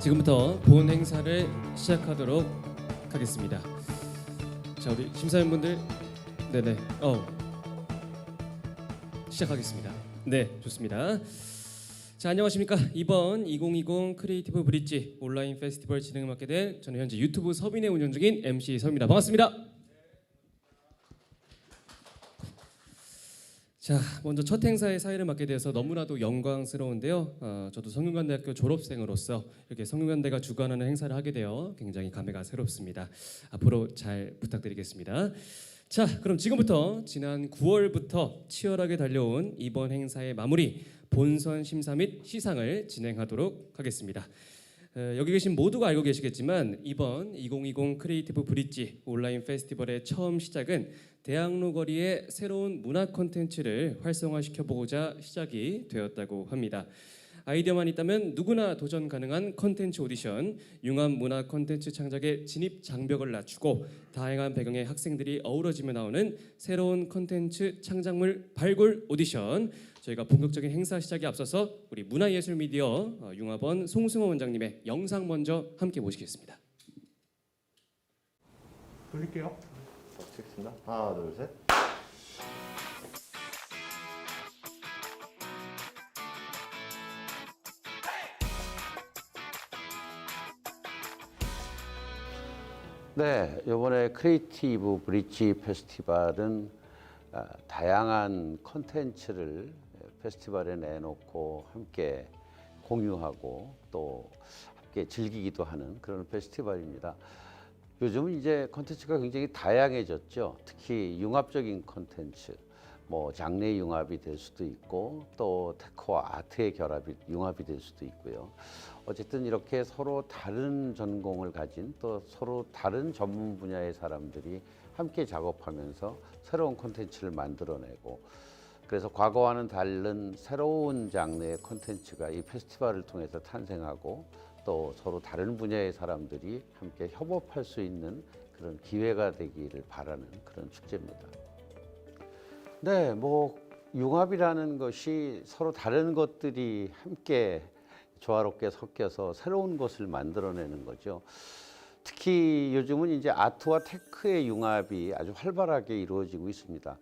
지금부터 본 행사를 시작하도록 하겠습니다. 자, 우리 심사위원분들, 네네, 시작하겠습니다. 네, 좋습니다. 자, 안녕하십니까. 이번 2020 크리에이티브 브릿지 온라인 페스티벌 진행을 맡게 된 저는 현재 유튜브 서빈에 운영 중인 MC 서입니다. 반갑습니다. 자, 먼저 첫 행사의 사회를 맡게 되어서 너무나도 영광스러운데요. 저도 성균관대학교 졸업생으로서 이렇게 성균관대가 주관하는 행사를 하게 되어 굉장히 감회가 새롭습니다. 앞으로 잘 부탁드리겠습니다. 자, 그럼 지금부터 지난 9월부터 치열하게 달려온 이번 행사의 마무리 본선 심사 및 시상을 진행하도록 하겠습니다. 여기 계신 모두가 알고 계시겠지만 이번 2020 크리에이티브 브릿지 온라인 페스티벌의 처음 시작은 대학로 거리의 새로운 문화 콘텐츠를 활성화시켜보고자 시작이 되었다고 합니다. 아이디어만 있다면 누구나 도전 가능한 콘텐츠 오디션, 융합 문화 콘텐츠 창작의 진입 장벽을 낮추고 다양한 배경의 학생들이 어우러지며 나오는 새로운 콘텐츠 창작물 발굴 오디션. 저희가 본격적인 행사 시작에 앞서서 우리 문화예술미디어 융합원 송승호 원장님의 영상 먼저 함께 모시겠습니다. 돌릴게요. 찍겠습니다. 하나, 둘, 셋. 네, 이번에 크리에이티브 브릿지 페스티벌은 다양한 콘텐츠를 페스티벌에 내놓고 함께 공유하고 또 함께 즐기기도 하는 그런 페스티벌입니다. 요즘은 이제 콘텐츠가 굉장히 다양해졌죠. 특히 융합적인 콘텐츠, 뭐 장르 융합이 될 수도 있고 또 테크와 아트의 결합이 융합이 될 수도 있고요. 어쨌든 이렇게 서로 다른 전공을 가진 또 서로 다른 전문 분야의 사람들이 함께 작업하면서 새로운 콘텐츠를 만들어내고, 그래서 과거와는 다른 새로운 장르의 콘텐츠가 이 페스티벌을 통해서 탄생하고 또 서로 다른 분야의 사람들이 함께 협업할 수 있는 그런 기회가 되기를 바라는 그런 축제입니다. 네, 뭐 융합이라는 것이 서로 다른 것들이 함께 조화롭게 섞여서 새로운 것을 만들어내는 거죠. 특히 요즘은 이제 아트와 테크의 융합이 아주 활발하게 이루어지고 있습니다.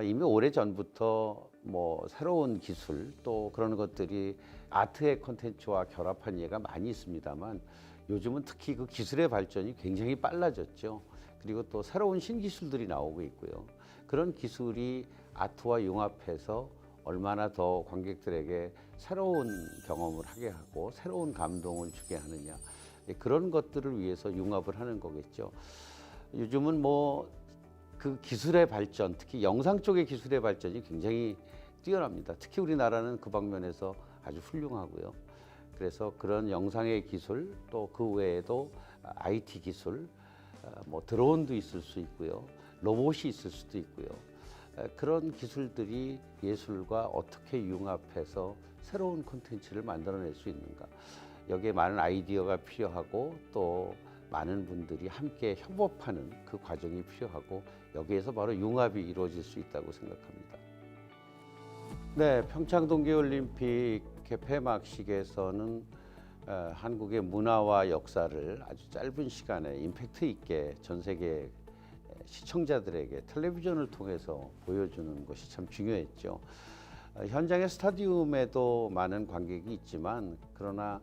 이미 오래 전부터 뭐 새로운 기술 또 그런 것들이 아트의 콘텐츠와 결합한 예가 많이 있습니다만 요즘은 특히 그 기술의 발전이 굉장히 빨라졌죠. 그리고 또 새로운 신기술들이 나오고 있고요. 그런 기술이 아트와 융합해서 얼마나 더 관객들에게 새로운 경험을 하게 하고 새로운 감동을 주게 하느냐, 그런 것들을 위해서 융합을 하는 거겠죠. 요즘은 뭐 그 기술의 발전, 특히 영상 쪽의 기술의 발전이 굉장히 뛰어납니다. 특히 우리나라는 그 방면에서 아주 훌륭하고요. 그래서 그런 영상의 기술 또 그 외에도 IT 기술, 뭐 드론도 있을 수 있고요. 로봇이 있을 수도 있고요. 그런 기술들이 예술과 어떻게 융합해서 새로운 콘텐츠를 만들어낼 수 있는가. 여기에 많은 아이디어가 필요하고 또 많은 분들이 함께 협업하는 그 과정이 필요하고 여기에서 바로 융합이 이루어질 수 있다고 생각합니다. 네, 평창 동계올림픽 개폐막식에서는 한국의 문화와 역사를 아주 짧은 시간에 임팩트 있게 전 세계 시청자들에게 텔레비전을 통해서 보여주는 것이 참 중요했죠. 현장의 스타디움에도 많은 관객이 있지만 그러나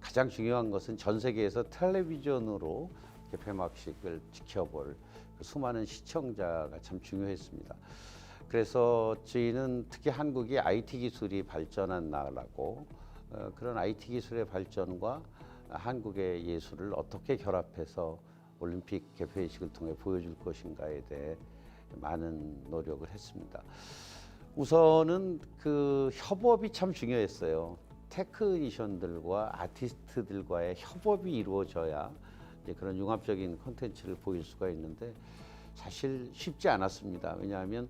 가장 중요한 것은 전 세계에서 텔레비전으로 개폐막식을 지켜볼 그 수많은 시청자가 참 중요했습니다. 그래서 저희는 특히 한국이 IT 기술이 발전한 나라고 그런 IT 기술의 발전과 한국의 예술을 어떻게 결합해서 올림픽 개폐식을 통해 보여줄 것인가에 대해 많은 노력을 했습니다. 우선은 그 협업이 참 중요했어요. 테크니션들과 아티스트들과의 협업이 이루어져야 이제 그런 융합적인 콘텐츠를 보일 수가 있는데 사실 쉽지 않았습니다. 왜냐하면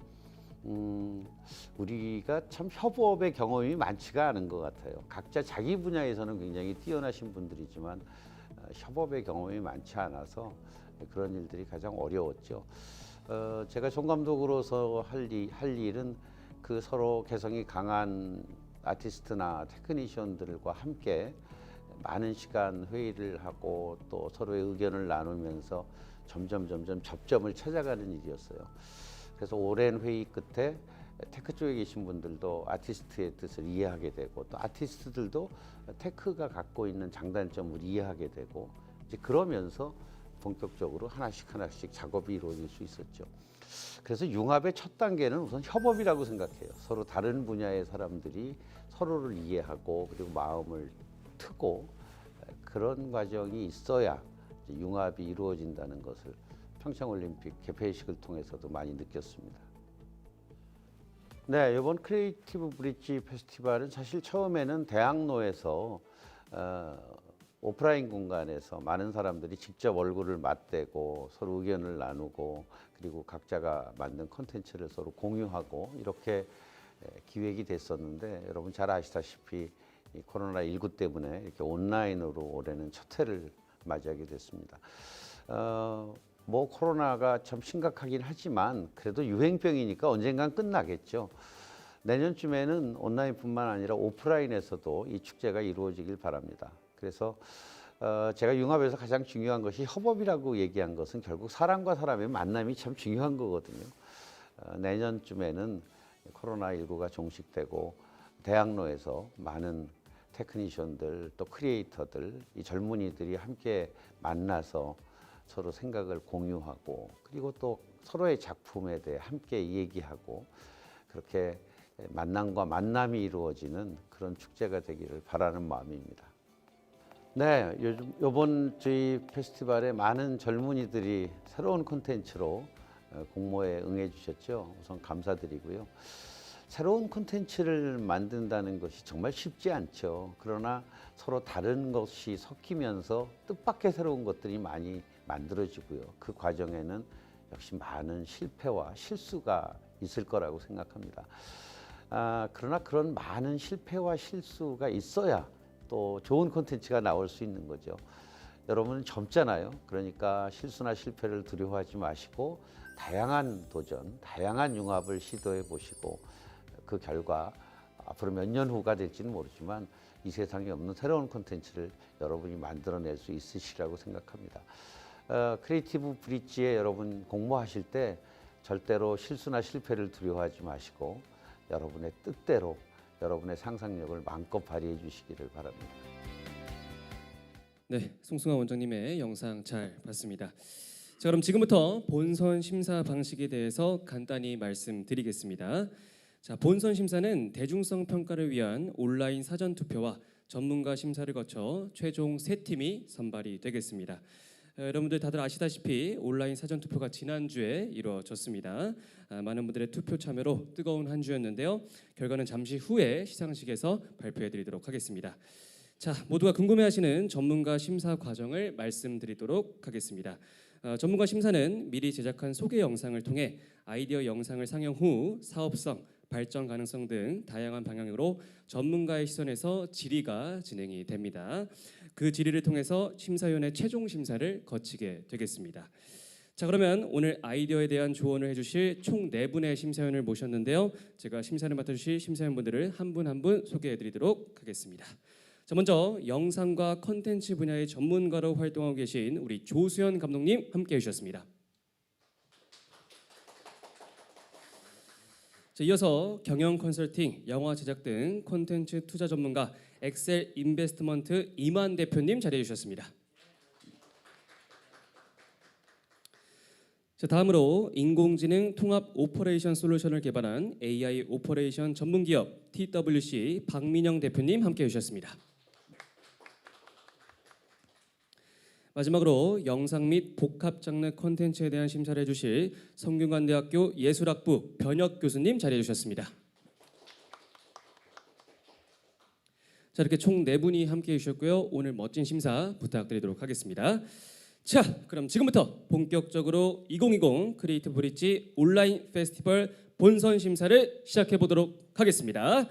우리가 참 협업의 경험이 많지가 않은 것 같아요. 각자 자기 분야에서는 굉장히 뛰어나신 분들이지만 협업의 경험이 많지 않아서 그런 일들이 가장 어려웠죠. 제가 총감독으로서 할 일은 그 서로 개성이 강한 아티스트나 테크니션들과 함께 많은 시간 회의를 하고 또 서로의 의견을 나누면서 점점 접점을 찾아가는 일이었어요. 그래서 오랜 회의 끝에 테크 쪽에 계신 분들도 아티스트의 뜻을 이해하게 되고 또 아티스트들도 테크가 갖고 있는 장단점을 이해하게 되고 이제 그러면서 본격적으로 하나씩 작업이 이루어질 수 있었죠. 그래서 융합의 첫 단계는 우선 협업이라고 생각해요. 서로 다른 분야의 사람들이 서로를 이해하고 그리고 마음을 트고 그런 과정이 있어야 융합이 이루어진다는 것을 평창올림픽 개폐식을 통해서도 많이 느꼈습니다. 네, 이번 크리에이티브 브릿지 페스티벌은 사실 처음에는 대학로에서 오프라인 공간에서 많은 사람들이 직접 얼굴을 맞대고 서로 의견을 나누고 그리고 각자가 만든 콘텐츠를 서로 공유하고 이렇게 기획이 됐었는데 여러분 잘 아시다시피 이 코로나19 때문에 이렇게 온라인으로 올해는 첫 해를 맞이하게 됐습니다. 뭐 코로나가 참 심각하긴 하지만 그래도 유행병이니까 언젠간 끝나겠죠. 내년쯤에는 온라인뿐만 아니라 오프라인에서도 이 축제가 이루어지길 바랍니다. 그래서 제가 융합에서 가장 중요한 것이 협업이라고 얘기한 것은 결국 사람과 사람의 만남이 참 중요한 거거든요. 내년쯤에는 코로나19가 종식되고 대학로에서 많은 테크니션들 또 크리에이터들 이 젊은이들이 함께 만나서 서로 생각을 공유하고 그리고 또 서로의 작품에 대해 함께 얘기하고 그렇게 만남과 만남이 이루어지는 그런 축제가 되기를 바라는 마음입니다. 네, 요번 저희 페스티벌에 많은 젊은이들이 새로운 콘텐츠로 공모에 응해 주셨죠. 우선 감사드리고요. 새로운 콘텐츠를 만든다는 것이 정말 쉽지 않죠. 그러나 서로 다른 것이 섞이면서 뜻밖의 새로운 것들이 많이 만들어지고요. 그 과정에는 역시 많은 실패와 실수가 있을 거라고 생각합니다. 그러나 그런 많은 실패와 실수가 있어야 또 좋은 콘텐츠가 나올 수 있는 거죠. 여러분은 젊잖아요. 그러니까 실수나 실패를 두려워하지 마시고 다양한 도전, 다양한 융합을 시도해 보시고 그 결과 앞으로 몇 년 후가 될지는 모르지만 이 세상에 없는 새로운 콘텐츠를 여러분이 만들어낼 수 있으시라고 생각합니다. 크리에이티브 브릿지에 여러분 공모하실 때 절대로 실수나 실패를 두려워하지 마시고 여러분의 뜻대로 여러분의 상상력을 마음껏 발휘해 주시기를 바랍니다. 네, 송승환 원장님의 영상 잘 봤습니다. 자, 그럼 지금부터 본선 심사 방식에 대해서 간단히 말씀드리겠습니다. 자, 본선 심사는 대중성 평가를 위한 온라인 사전 투표와 전문가 심사를 거쳐 최종 3팀이 선발이 되겠습니다. 여러분들 다들 아시다시피 온라인 사전 투표가 지난주에 이루어졌습니다. 많은 분들의 투표 참여로 뜨거운 한 주였는데요. 결과는 잠시 후에 시상식에서 발표해 드리도록 하겠습니다. 자, 모두가 궁금해하시는 전문가 심사 과정을 말씀드리도록 하겠습니다. 전문가 심사는 미리 제작한 소개 영상을 통해 아이디어 영상을 상영 후 사업성, 발전 가능성 등 다양한 방향으로 전문가의 시선에서 질의가 진행이 됩니다. 그 질의를 통해서 심사위원회 최종 심사를 거치게 되겠습니다. 자, 그러면 오늘 아이디어에 대한 조언을 해주실 총 4분의 심사위원을 모셨는데요. 제가 심사를 맡아주실 심사위원분들을 한 분 한 분 소개해드리도록 하겠습니다. 자, 먼저 영상과 컨텐츠 분야의 전문가로 활동하고 계신 우리 조수연 감독님 함께해 주셨습니다. 자, 이어서 경영 컨설팅, 영화 제작 등 콘텐츠 투자 전문가 엑셀 인베스트먼트 이만 대표님 자리해 주셨습니다. 자, 다음으로 인공지능 통합 오퍼레이션 솔루션을 개발한 AI 오퍼레이션 전문기업 TWC 박민영 대표님 함께해 주셨습니다. 마지막으로 영상 및 복합 장르 콘텐츠에 대한 심사를 해주실 성균관대학교 예술학부 변혁 교수님 자리해 주셨습니다. 자, 이렇게 총 4분이 함께해 주셨고요. 오늘 멋진 심사 부탁드리도록 하겠습니다. 자, 그럼 지금부터 본격적으로 2020 크리에이티브 브릿지 온라인 페스티벌 본선 심사를 시작해 보도록 하겠습니다.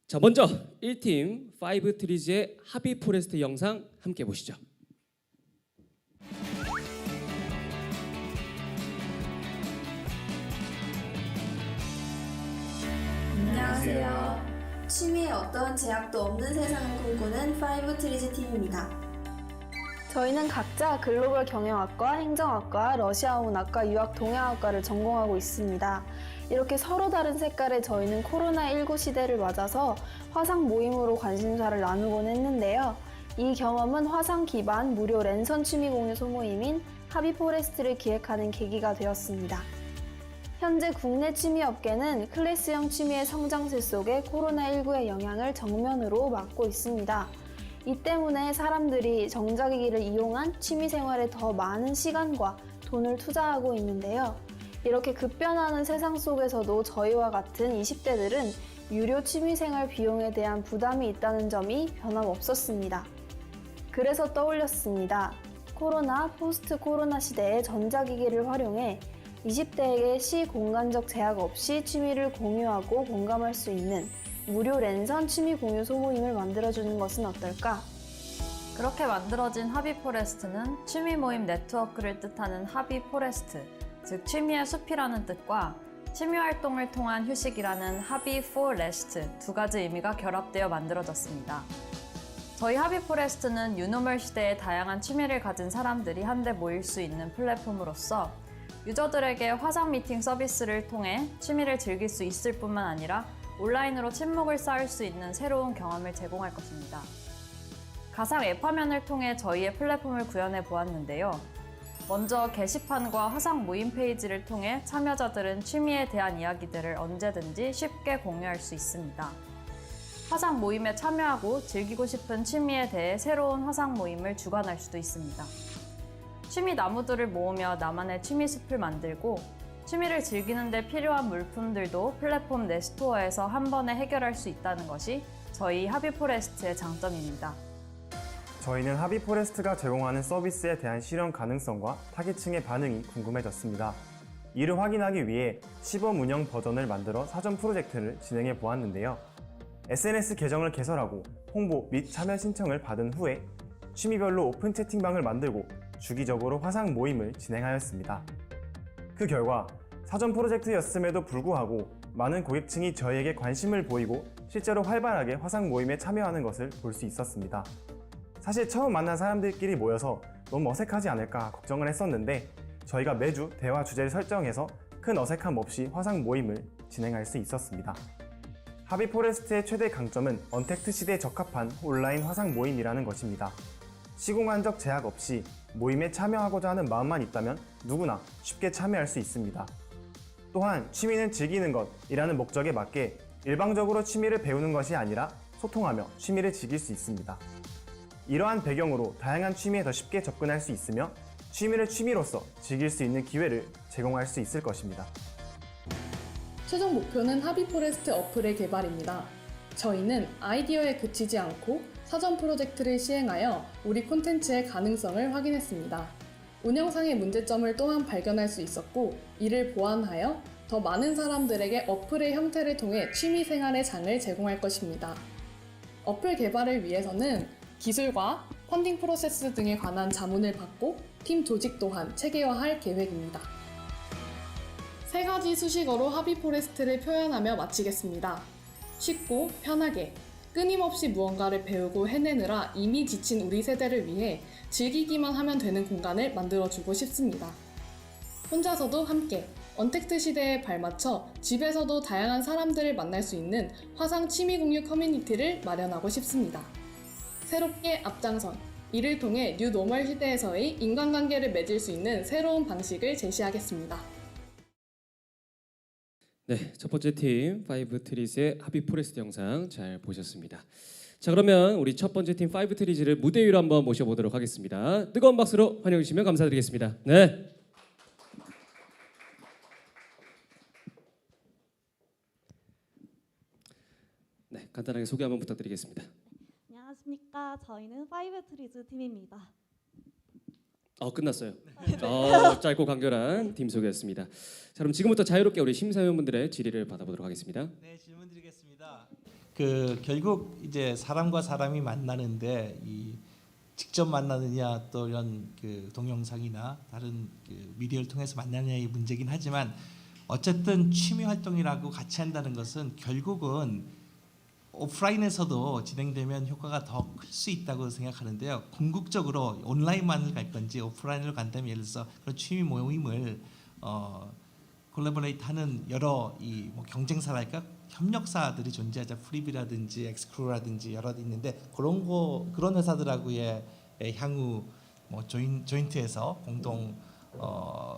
자, 먼저 1팀 5트리즈의 하비 포레스트 영상 함께 보시죠. 안녕하세요. 취미에 어떠한 제약도 없는 세상을 꿈꾸는 5트리즈 팀입니다. 저희는 각자 글로벌 경영학과, 행정학과, 러시아 문학과, 유학 동양학과를 전공하고 있습니다. 이렇게 서로 다른 색깔의 저희는 코로나19 시대를 맞아서 화상 모임으로 관심사를 나누곤 했는데요. 이 경험은 화상 기반 무료 랜선 취미 공유 소모임인 하비포레스트를 기획하는 계기가 되었습니다. 현재 국내 취미업계는 클래스형 취미의 성장세 속에 코로나19의 영향을 정면으로 맞고 있습니다. 이 때문에 사람들이 전자기기를 이용한 취미생활에 더 많은 시간과 돈을 투자하고 있는데요. 이렇게 급변하는 세상 속에서도 저희와 같은 20대들은 유료 취미생활 비용에 대한 부담이 있다는 점이 변함없었습니다. 그래서 떠올렸습니다. 코로나, 포스트 코로나 시대의 전자기기를 활용해 20대에게 시공간적 제약 없이 취미를 공유하고 공감할 수 있는 무료 랜선 취미 공유 소모임을 만들어주는 것은 어떨까? 그렇게 만들어진 하비포레스트는 취미 모임 네트워크를 뜻하는 하비포레스트, 즉 취미의 숲이라는 뜻과 취미 활동을 통한 휴식이라는 하비 포 레스트 두 가지 의미가 결합되어 만들어졌습니다. 저희 하비포레스트는 유노멀 시대에 다양한 취미를 가진 사람들이 한데 모일 수 있는 플랫폼으로서 유저들에게 화상 미팅 서비스를 통해 취미를 즐길 수 있을 뿐만 아니라 온라인으로 친목을 쌓을 수 있는 새로운 경험을 제공할 것입니다. 가상 앱 화면을 통해 저희의 플랫폼을 구현해 보았는데요. 먼저 게시판과 화상 모임 페이지를 통해 참여자들은 취미에 대한 이야기들을 언제든지 쉽게 공유할 수 있습니다. 화상 모임에 참여하고 즐기고 싶은 취미에 대해 새로운 화상 모임을 주관할 수도 있습니다. 취미 나무들을 모으며 나만의 취미 숲을 만들고 취미를 즐기는 데 필요한 물품들도 플랫폼 내 스토어에서 한 번에 해결할 수 있다는 것이 저희 하비포레스트의 장점입니다. 저희는 하비포레스트가 제공하는 서비스에 대한 실현 가능성과 타깃층의 반응이 궁금해졌습니다. 이를 확인하기 위해 시범 운영 버전을 만들어 사전 프로젝트를 진행해 보았는데요. SNS 계정을 개설하고 홍보 및 참여 신청을 받은 후에 취미별로 오픈 채팅방을 만들고 주기적으로 화상 모임을 진행하였습니다. 그 결과 사전 프로젝트였음에도 불구하고 많은 고객층이 저희에게 관심을 보이고 실제로 활발하게 화상 모임에 참여하는 것을 볼 수 있었습니다. 사실 처음 만난 사람들끼리 모여서 너무 어색하지 않을까 걱정을 했었는데 저희가 매주 대화 주제를 설정해서 큰 어색함 없이 화상 모임을 진행할 수 있었습니다. 하비포레스트의 최대 강점은 언택트 시대에 적합한 온라인 화상 모임이라는 것입니다. 시공간적 제약 없이 모임에 참여하고자 하는 마음만 있다면 누구나 쉽게 참여할 수 있습니다. 또한 취미는 즐기는 것이라는 목적에 맞게 일방적으로 취미를 배우는 것이 아니라 소통하며 취미를 즐길 수 있습니다. 이러한 배경으로 다양한 취미에 더 쉽게 접근할 수 있으며 취미를 취미로서 즐길 수 있는 기회를 제공할 수 있을 것입니다. 최종 목표는 하비포레스트 어플의 개발입니다. 저희는 아이디어에 그치지 않고 사전 프로젝트를 시행하여 우리 콘텐츠의 가능성을 확인했습니다. 운영상의 문제점을 또한 발견할 수 있었고 이를 보완하여 더 많은 사람들에게 어플의 형태를 통해 취미생활의 장을 제공할 것입니다. 어플 개발을 위해서는 기술과 펀딩 프로세스 등에 관한 자문을 받고 팀 조직 또한 체계화할 계획입니다. 세 가지 수식어로 하비포레스트를 표현하며 마치겠습니다. 쉽고 편하게, 끊임없이 무언가를 배우고 해내느라 이미 지친 우리 세대를 위해 즐기기만 하면 되는 공간을 만들어주고 싶습니다. 혼자서도 함께, 언택트 시대에 발맞춰 집에서도 다양한 사람들을 만날 수 있는 화상 취미 공유 커뮤니티를 마련하고 싶습니다. 새롭게 앞장선, 이를 통해 뉴 노멀 시대에서의 인간관계를 맺을 수 있는 새로운 방식을 제시하겠습니다. 네, 첫 번째 팀 5트리즈의 하비포레스트 영상 잘 보셨습니다. 자, 그러면 우리 첫 번째 팀 5트리즈를 무대 위로 한번 모셔보도록 하겠습니다. 뜨거운 박수로 환영해 주시면 감사드리겠습니다. 네. 네, 간단하게 소개 한번 부탁드리겠습니다. 안녕하십니까. 저희는 5트리즈 팀입니다. 끝났어요. 짧고 간결한 팀 소개였습니다. 자, 그럼 지금부터 자유롭게 우리 심사위원분들의 질의를 받아보도록 하겠습니다. 네, 질문 드리겠습니다. 결국 이제 사람과 사람이 만나는데 이 직접 만나느냐 또 이런 동영상이나 다른 미디어를 통해서 만나느냐의 문제긴 하지만 어쨌든 취미 활동이라고 같이 한다는 것은 결국은 오프라인에서도 진행되면 효과가 더 클 수 있다고 생각하는데요. 궁극적으로 온라인만을 갈 건지 오프라인으로 간다면 예를 들어서 그런 취미 모임을 콜라보레이트하는 여러 뭐 경쟁사랄까 협력사들이 존재하자 프리비라든지 엑스크루라든지 여러 있는데 그런 회사들하고의 향후 뭐 조인트해서 공동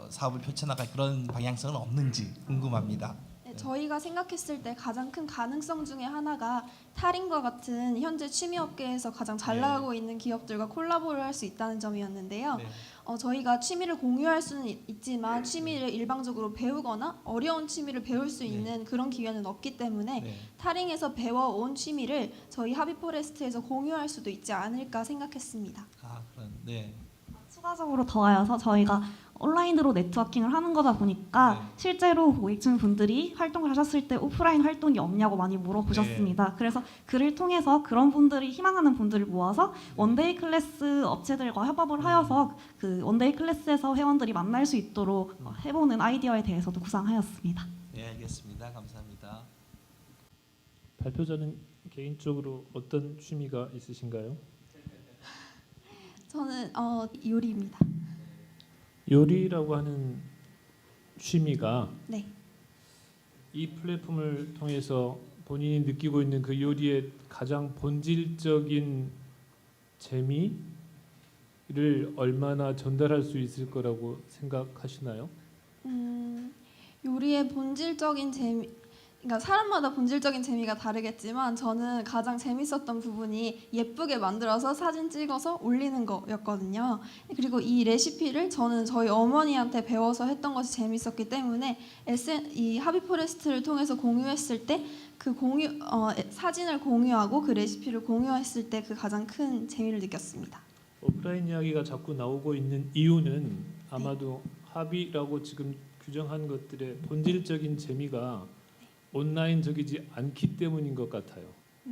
사업을 펼쳐나갈 그런 방향성은 없는지 궁금합니다. 네, 저희가 생각했을 때 가장 큰 가능성 중에 하나가 타린과 같은 현재 취미업계에서 가장 잘 네. 나가고 있는 기업들과 콜라보를 할 수 있다는 점이었는데요. 네. 저희가 취미를 공유할 수는 있지만 취미를 일방적으로 배우거나 어려운 취미를 배울 수 있는 그런 기회는 없기 때문에 네. 타링에서 배워온 취미를 저희 하비포레스트에서 공유할 수도 있지 않을까 생각했습니다. 네. 추가적으로 더하여서 저희가 온라인으로 네트워킹을 하는 거다 보니까 네. 실제로 고객층 분들이 활동을 하셨을 때 오프라인 활동이 없냐고 많이 물어보셨습니다. 그래서 그를 통해서 그런 분들이 희망하는 분들을 모아서 원데이 클래스 업체들과 협업을 하여서 그 원데이 클래스에서 회원들이 만날 수 있도록 해보는 아이디어에 대해서도 구상하였습니다. 네, 알겠습니다. 감사합니다. 발표자는 개인적으로 어떤 취미가 있으신가요? 저는 요리입니다. 요리라고 하는 취미가 네. 이 플랫폼을 통해서 본인이 느끼고 있는 그 요리의 가장 본질적인 재미를 얼마나 전달할 수 있을 거라고 생각하시나요? 요리의 본질적인 재미, 그러니까 사람마다 본질적인 재미가 다르겠지만 저는 가장 재밌었던 부분이 예쁘게 만들어서 사진 찍어서 올리는 거였거든요. 그리고 이 레시피를 저는 저희 어머니한테 배워서 했던 것이 재밌었기 때문에 이 하비포레스트를 통해서 공유했을 때 그 사진을 공유하고 그 레시피를 공유했을 때 그 가장 큰 재미를 느꼈습니다. 오프라인 이야기가 자꾸 나오고 있는 이유는 아마도 합의라고 지금 규정한 것들의 본질적인 재미가 온라인적이지 않기 때문인 것 같아요.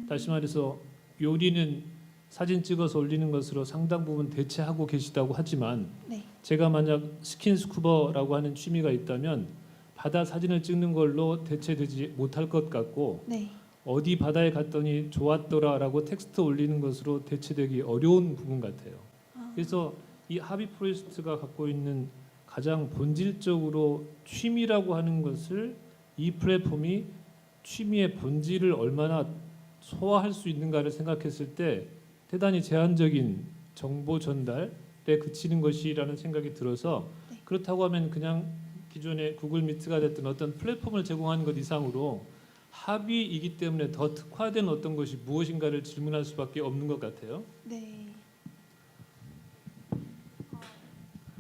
다시 말해서 요리는 사진 찍어서 올리는 것으로 상당 부분 대체하고 계시다고 하지만 네. 제가 만약 스킨스쿠버라고 하는 취미가 있다면 바다 사진을 찍는 걸로 대체되지 못할 것 같고 네. 어디 바다에 갔더니 좋았더라라고 텍스트 올리는 것으로 대체되기 어려운 부분 같아요. 그래서 이 하비포레스트가 갖고 있는 가장 본질적으로 취미라고 하는 것을 이 플랫폼이 취미의 본질을 얼마나 소화할 수 있는가를 생각했을 때 대단히 제한적인 정보 전달에 그치는 것이라는 생각이 들어서 그렇다고 하면 그냥 기존의 구글 미트가 됐든 어떤 플랫폼을 제공하는 것 이상으로 합의이기 때문에 더 특화된 어떤 것이 무엇인가를 질문할 수밖에 없는 것 같아요. 네.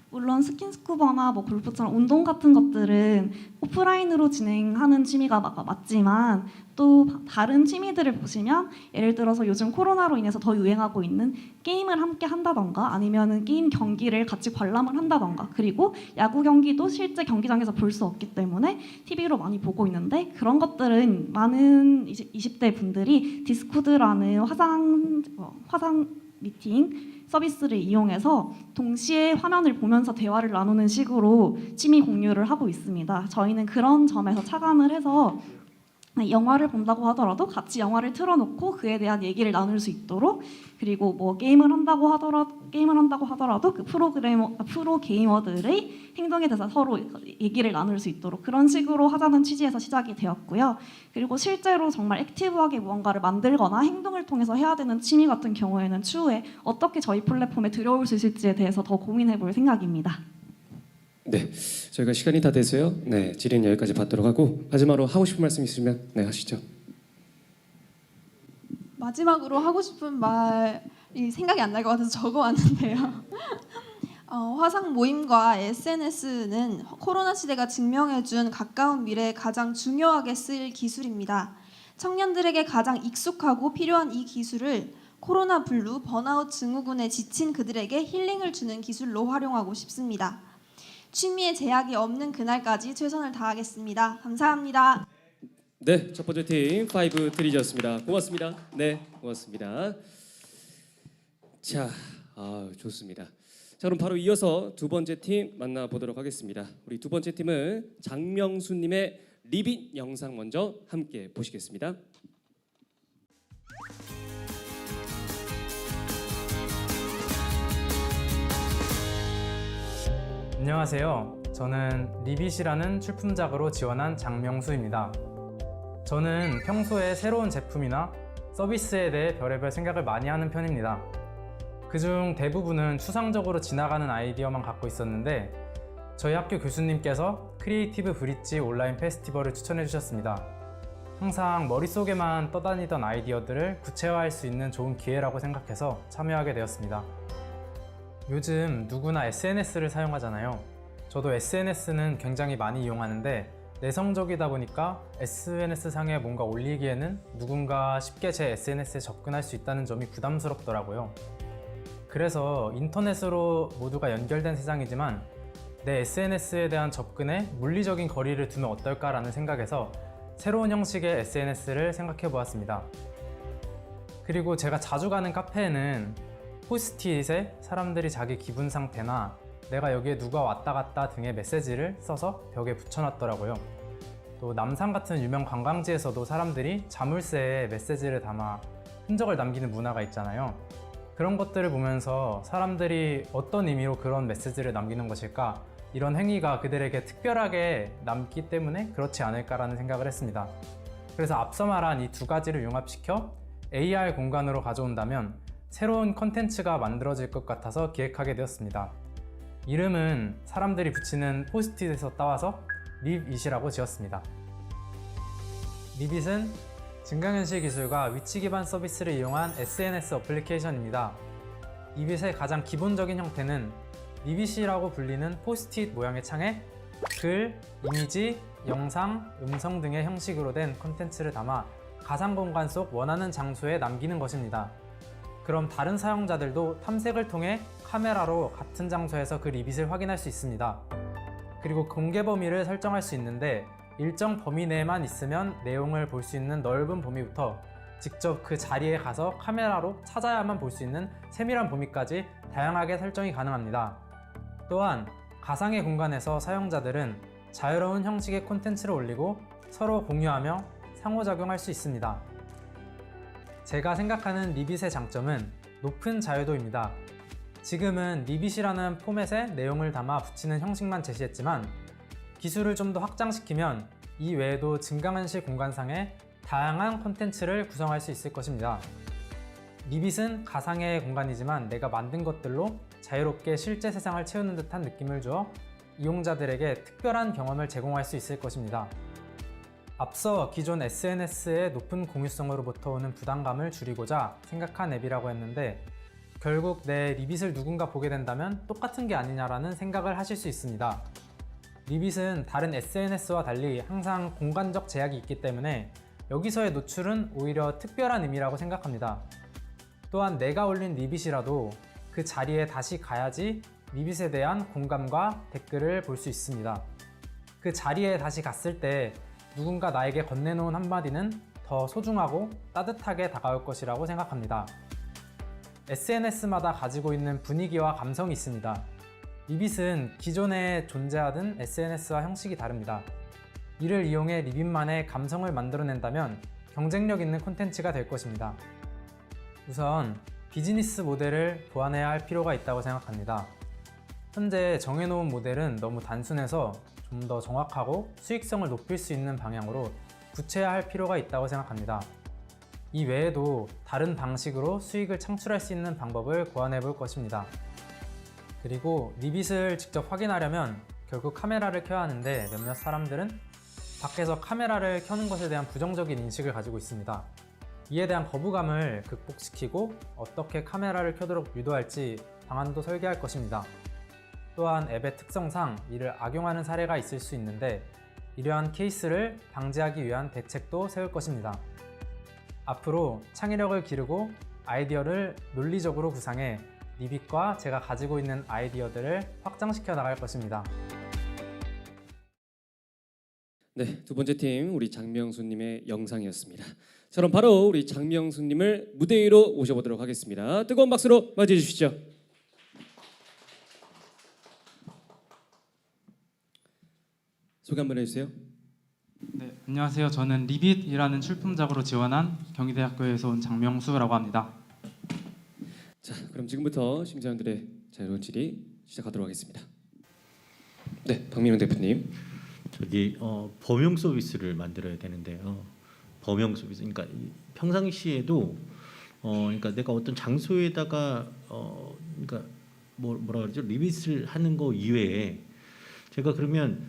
물론 스킨스쿠버나 뭐 골프처럼 운동 같은 것들은 오프라인으로 진행하는 취미가 맞지만 또 다른 취미들을 보시면 예를 들어서 요즘 코로나로 인해서 더 유행하고 있는 게임을 함께 한다던가 아니면은 게임 경기를 같이 관람을 한다던가 그리고 야구 경기도 실제 경기장에서 볼 수 없기 때문에 TV로 많이 보고 있는데 그런 것들은 많은 20대 분들이 디스코드라는 화상 미팅 서비스를 이용해서 동시에 화면을 보면서 대화를 나누는 식으로 취미 공유를 하고 있습니다. 저희는 그런 점에서 착안을 해서 영화를 본다고 하더라도 같이 영화를 틀어놓고 그에 대한 얘기를 나눌 수 있도록 그리고 뭐 게임을 한다고 하더라도 그 프로 게이머들의 행동에 대해서 서로 얘기를 나눌 수 있도록 그런 식으로 하자는 취지에서 시작이 되었고요. 그리고 실제로 정말 액티브하게 무언가를 만들거나 행동을 통해서 해야 되는 취미 같은 경우에는 추후에 어떻게 저희 플랫폼에 들여올 수 있을지에 대해서 더 고민해볼 생각입니다. 네, 저희가 시간이 다 돼서요. 네, 질의는 여기까지 받도록 하고 마지막으로 하고 싶은 말씀 있으면 네 하시죠. 마지막으로 하고 싶은 말이 생각이 안 날 것 같아서 적어왔는데요. 화상 모임과 SNS는 코로나 시대가 증명해준 가까운 미래에 가장 중요하게 쓰일 기술입니다. 청년들에게 가장 익숙하고 필요한 이 기술을 코로나 블루, 번아웃 증후군에 지친 그들에게 힐링을 주는 기술로 활용하고 싶습니다. 취미에 제약이 없는 그날까지 최선을 다하겠습니다. 감사합니다. 네, 첫 번째 팀 5트리즈였습니다. 고맙습니다. 네, 고맙습니다. 자, 좋습니다. 자, 그럼 바로 이어서 두 번째 팀 만나보도록 하겠습니다. 우리 두 번째 팀은 장명수님의 리빗 영상 먼저 함께 보시겠습니다. 안녕하세요. 저는 리빗이라는 출품작으로 지원한 장명수입니다. 저는 평소에 새로운 제품이나 서비스에 대해 별의별 생각을 많이 하는 편입니다. 그중 대부분은 추상적으로 지나가는 아이디어만 갖고 있었는데 저희 학교 교수님께서 크리에이티브 브릿지 온라인 페스티벌을 추천해 주셨습니다. 항상 머릿속에만 떠다니던 아이디어들을 구체화할 수 있는 좋은 기회라고 생각해서 참여하게 되었습니다. 요즘 누구나 SNS를 사용하잖아요. 저도 SNS는 굉장히 많이 이용하는데 내성적이다 보니까 SNS 상에 뭔가 올리기에는 누군가 쉽게 제 SNS에 접근할 수 있다는 점이 부담스럽더라고요. 그래서 인터넷으로 모두가 연결된 세상이지만 내 SNS에 대한 접근에 물리적인 거리를 두면 어떨까라는 생각에서 새로운 형식의 SNS를 생각해 보았습니다. 그리고 제가 자주 가는 카페에는 포스트잇에 사람들이 자기 기분 상태나 내가 여기에 누가 왔다 갔다 등의 메시지를 써서 벽에 붙여놨더라고요. 또 남산 같은 유명 관광지에서도 사람들이 자물쇠에 메시지를 담아 흔적을 남기는 문화가 있잖아요. 그런 것들을 보면서 사람들이 어떤 의미로 그런 메시지를 남기는 것일까? 이런 행위가 그들에게 특별하게 남기 때문에 그렇지 않을까라는 생각을 했습니다. 그래서 앞서 말한 이 두 가지를 융합시켜 AR 공간으로 가져온다면 새로운 컨텐츠가 만들어질 것 같아서 기획하게 되었습니다. 이름은 사람들이 붙이는 포스트잇에서 따와서 리빗이라고 지었습니다. 리빗은 증강현실 기술과 위치 기반 서비스를 이용한 SNS 어플리케이션입니다. 리빗의 가장 기본적인 형태는 리빗이라고 불리는 포스트잇 모양의 창에 글, 이미지, 영상, 음성 등의 형식으로 된 콘텐츠를 담아 가상 공간 속 원하는 장소에 남기는 것입니다. 그럼 다른 사용자들도 탐색을 통해 카메라로 같은 장소에서 그 리빗을 확인할 수 있습니다. 그리고 공개 범위를 설정할 수 있는데 일정 범위 내에만 있으면 내용을 볼 수 있는 넓은 범위부터 직접 그 자리에 가서 카메라로 찾아야만 볼 수 있는 세밀한 범위까지 다양하게 설정이 가능합니다. 또한 가상의 공간에서 사용자들은 자유로운 형식의 콘텐츠를 올리고 서로 공유하며 상호작용할 수 있습니다. 제가 생각하는 리빗의 장점은 높은 자유도입니다. 지금은 리빗이라는 포맷에 내용을 담아 붙이는 형식만 제시했지만 기술을 좀 더 확장시키면 이 외에도 증강현실 공간상에 다양한 콘텐츠를 구성할 수 있을 것입니다. 리빗은 가상의 공간이지만 내가 만든 것들로 자유롭게 실제 세상을 채우는 듯한 느낌을 주어 이용자들에게 특별한 경험을 제공할 수 있을 것입니다. 앞서 기존 SNS의 높은 공유성으로부터 오는 부담감을 줄이고자 생각한 앱이라고 했는데 결국 내 리빗을 누군가 보게 된다면 똑같은 게 아니냐라는 생각을 하실 수 있습니다. 리빗은 다른 SNS와 달리 항상 공간적 제약이 있기 때문에 여기서의 노출은 오히려 특별한 의미라고 생각합니다. 또한 내가 올린 리빗이라도 그 자리에 다시 가야지 리빗에 대한 공감과 댓글을 볼 수 있습니다. 그 자리에 다시 갔을 때 누군가 나에게 건네놓은 한마디는 더 소중하고 따뜻하게 다가올 것이라고 생각합니다. SNS마다 가지고 있는 분위기와 감성이 있습니다. 리빗은 기존에 존재하던 SNS와 형식이 다릅니다. 이를 이용해 리빗만의 감성을 만들어낸다면 경쟁력 있는 콘텐츠가 될 것입니다. 우선 비즈니스 모델을 보완해야 할 필요가 있다고 생각합니다. 현재 정해놓은 모델은 너무 단순해서 좀 더 정확하고 수익성을 높일 수 있는 방향으로 구체화할 필요가 있다고 생각합니다. 이 외에도 다른 방식으로 수익을 창출할 수 있는 방법을 고안해 볼 것입니다. 그리고 리빗을 직접 확인하려면 결국 카메라를 켜야 하는데 몇몇 사람들은 밖에서 카메라를 켜는 것에 대한 부정적인 인식을 가지고 있습니다. 이에 대한 거부감을 극복시키고 어떻게 카메라를 켜도록 유도할지 방안도 설계할 것입니다. 또한 앱의 특성상 이를 악용하는 사례가 있을 수 있는데 이러한 케이스를 방지하기 위한 대책도 세울 것입니다. 앞으로 창의력을 기르고 아이디어를 논리적으로 구상해 리빗과 제가 가지고 있는 아이디어들을 확장시켜 나갈 것입니다. 네, 두 번째 팀 우리 장명수님의 영상이었습니다. 자, 그럼 바로 우리 장명수님을 무대 위로 모셔보도록 하겠습니다. 뜨거운 박수로 맞이해 주시죠. 소개 한번 해주세요. 네, 안녕하세요. 저는 리빗이라는 출품작으로 지원한 경희대학교에서 온 장명수라고 합니다. 자, 그럼 지금부터 심사위원들의 자유로운 질의 시작하도록 하겠습니다. 네, 박민영 대표님. 범용 서비스를 만들어야 되는데요. 범용 서비스. 그러니까 평상시에도 그러니까 내가 어떤 장소에다가 그러니까 뭐라 그러죠? 리빗을 하는 거 이외에 제가 그러면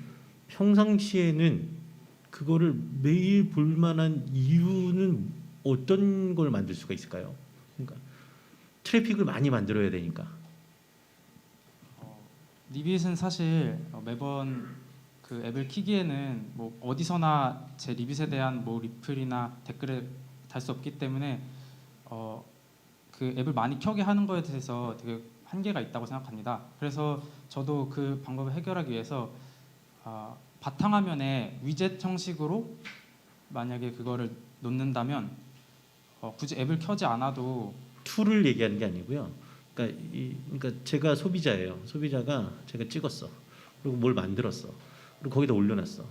평상시에는 그거를 매일 볼 만한 이유는 어떤 걸 만들 수가 있을까요? 그러니까 트래픽을 많이 만들어야 되니까. 리빗은 사실 매번 그 앱을 키기에는 뭐 어디서나 제 리빗에 대한 뭐 리플이나 댓글을 달 수 없기 때문에 그 앱을 많이 켜게 하는 거에 대해서 되게 한계가 있다고 생각합니다. 그래서 저도 그 방법을 해결하기 위해서 바탕화면에 위젯 형식으로 만약에 그거를 놓는다면 굳이 앱을 켜지 않아도 툴을 얘기하는 게 아니고요. 그러니까 제가 소비자예요. 소비자가 제가 찍었어. 그리고 뭘 만들었어. 그리고 거기다 올려놨어.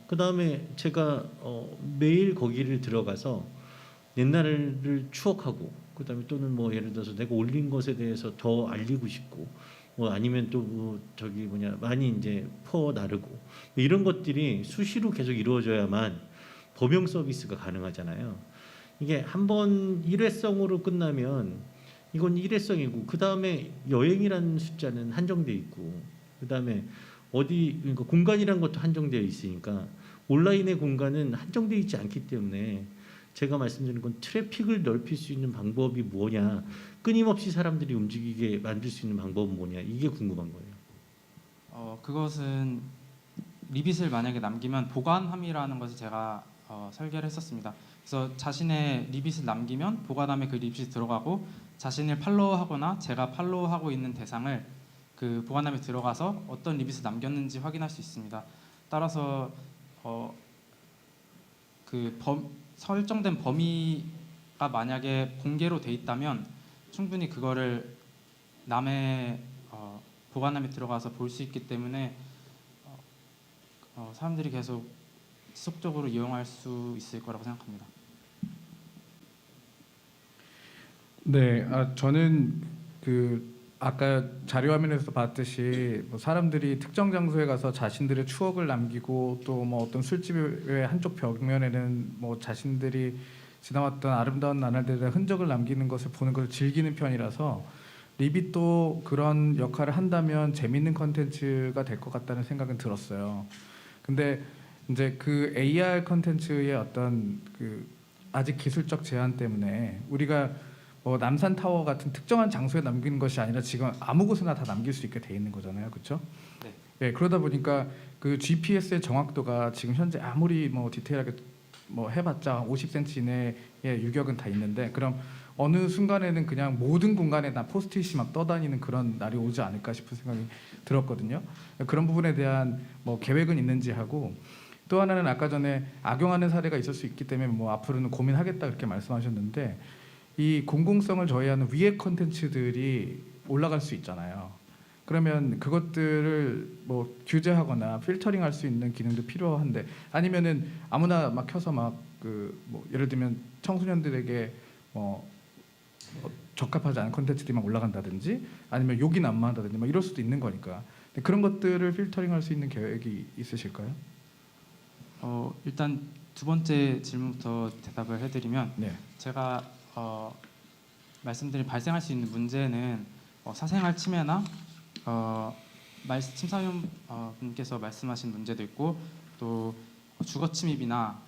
그 다음에 제가 매일 거기를 들어가서 옛날을 추억하고, 그 다음에 또는 뭐 예를 들어서 내가 올린 것에 대해서 더 알리고 싶고, 뭐 아니면 또 뭐 많이 이제 퍼 나르고 이런 것들이 수시로 계속 이루어져야만 범용 서비스가 가능하잖아요. 이게 한번 일회성으로 끝나면 이건 일회성이고, 그 다음에 여행이라는 숫자는 한정돼 있고, 그 다음에 그러니까 공간이란 것도 한정되어 있으니까 온라인의 공간은 한정되어 있지 않기 때문에 제가 말씀드린 건 트래픽을 넓힐 수 있는 방법이 뭐냐, 끊임없이 사람들이 움직이게 만들 수 있는 방법은 뭐냐, 이게 궁금한 거예요. 그것은 리빗을 만약에 남기면 보관함이라는 것을 제가 설계를 했었습니다. 그래서 자신의 리빗을 남기면 보관함에 그 리빗이 들어가고, 자신을 팔로우하거나 제가 팔로우하고 있는 대상을 그 보관함에 들어가서 어떤 리빗을 남겼는지 확인할 수 있습니다. 따라서 설정된 범위가 만약에 공개로 돼 있다면 충분히 그거를 남의 보관함에 들어가서 볼 수 있기 때문에 사람들이 계속 지속적으로 이용할 수 있을 거라고 생각합니다. 네, 저는 아까 자료 화면에서 봤듯이 뭐 사람들이 특정 장소에 가서 자신들의 추억을 남기고, 또 뭐 어떤 술집의 한쪽 벽면에는 뭐 자신들이 지나왔던 아름다운 나날들에 대한 흔적을 남기는 것을 보는 것을 즐기는 편이라서 리빗도 그런 역할을 한다면 재밌는 컨텐츠가 될 것 같다는 생각은 들었어요. 근데 이제 그 AR 컨텐츠의 어떤 아직 기술적 제한 때문에 우리가 뭐 남산 타워 같은 특정한 장소에 남기는 것이 아니라 지금 아무 곳에나 다 남길 수 있게 돼 있는 거잖아요, 그렇죠? 네. 네, 그러다 보니까 그 GPS의 정확도가 지금 현재 아무리 뭐 디테일하게 뭐 해봤자 50cm 이내의 유격은 다 있는데, 그럼 어느 순간에는 그냥 모든 공간에 다 포스트잇이 막 떠다니는 그런 날이 오지 않을까 싶은 생각이 들었거든요. 그런 부분에 대한 뭐 계획은 있는지 하고, 또 하나는 아까 전에 악용하는 사례가 있을 수 있기 때문에 뭐 앞으로는 고민하겠다 그렇게 말씀하셨는데, 이 공공성을 저해하는 위해 컨텐츠들이 올라갈 수 있잖아요. 그러면 그것들을 뭐 규제하거나 필터링할 수 있는 기능도 필요한데, 아니면은 아무나 막 켜서 막 뭐 예를 들면 청소년들에게 적합하지 않은 컨텐츠들만 올라간다든지, 아니면 욕이 난무한다든지 막 이럴 수도 있는 거니까. 그런 것들을 필터링할 수 있는 계획이 있으실까요? 일단 두 번째 질문부터 대답을 해드리면, 네. 제가 말씀드린 발생할 수 있는 문제는 사생활 침해나 심사위원 분께서 말씀하신 문제도 있고, 또 주거 침입이나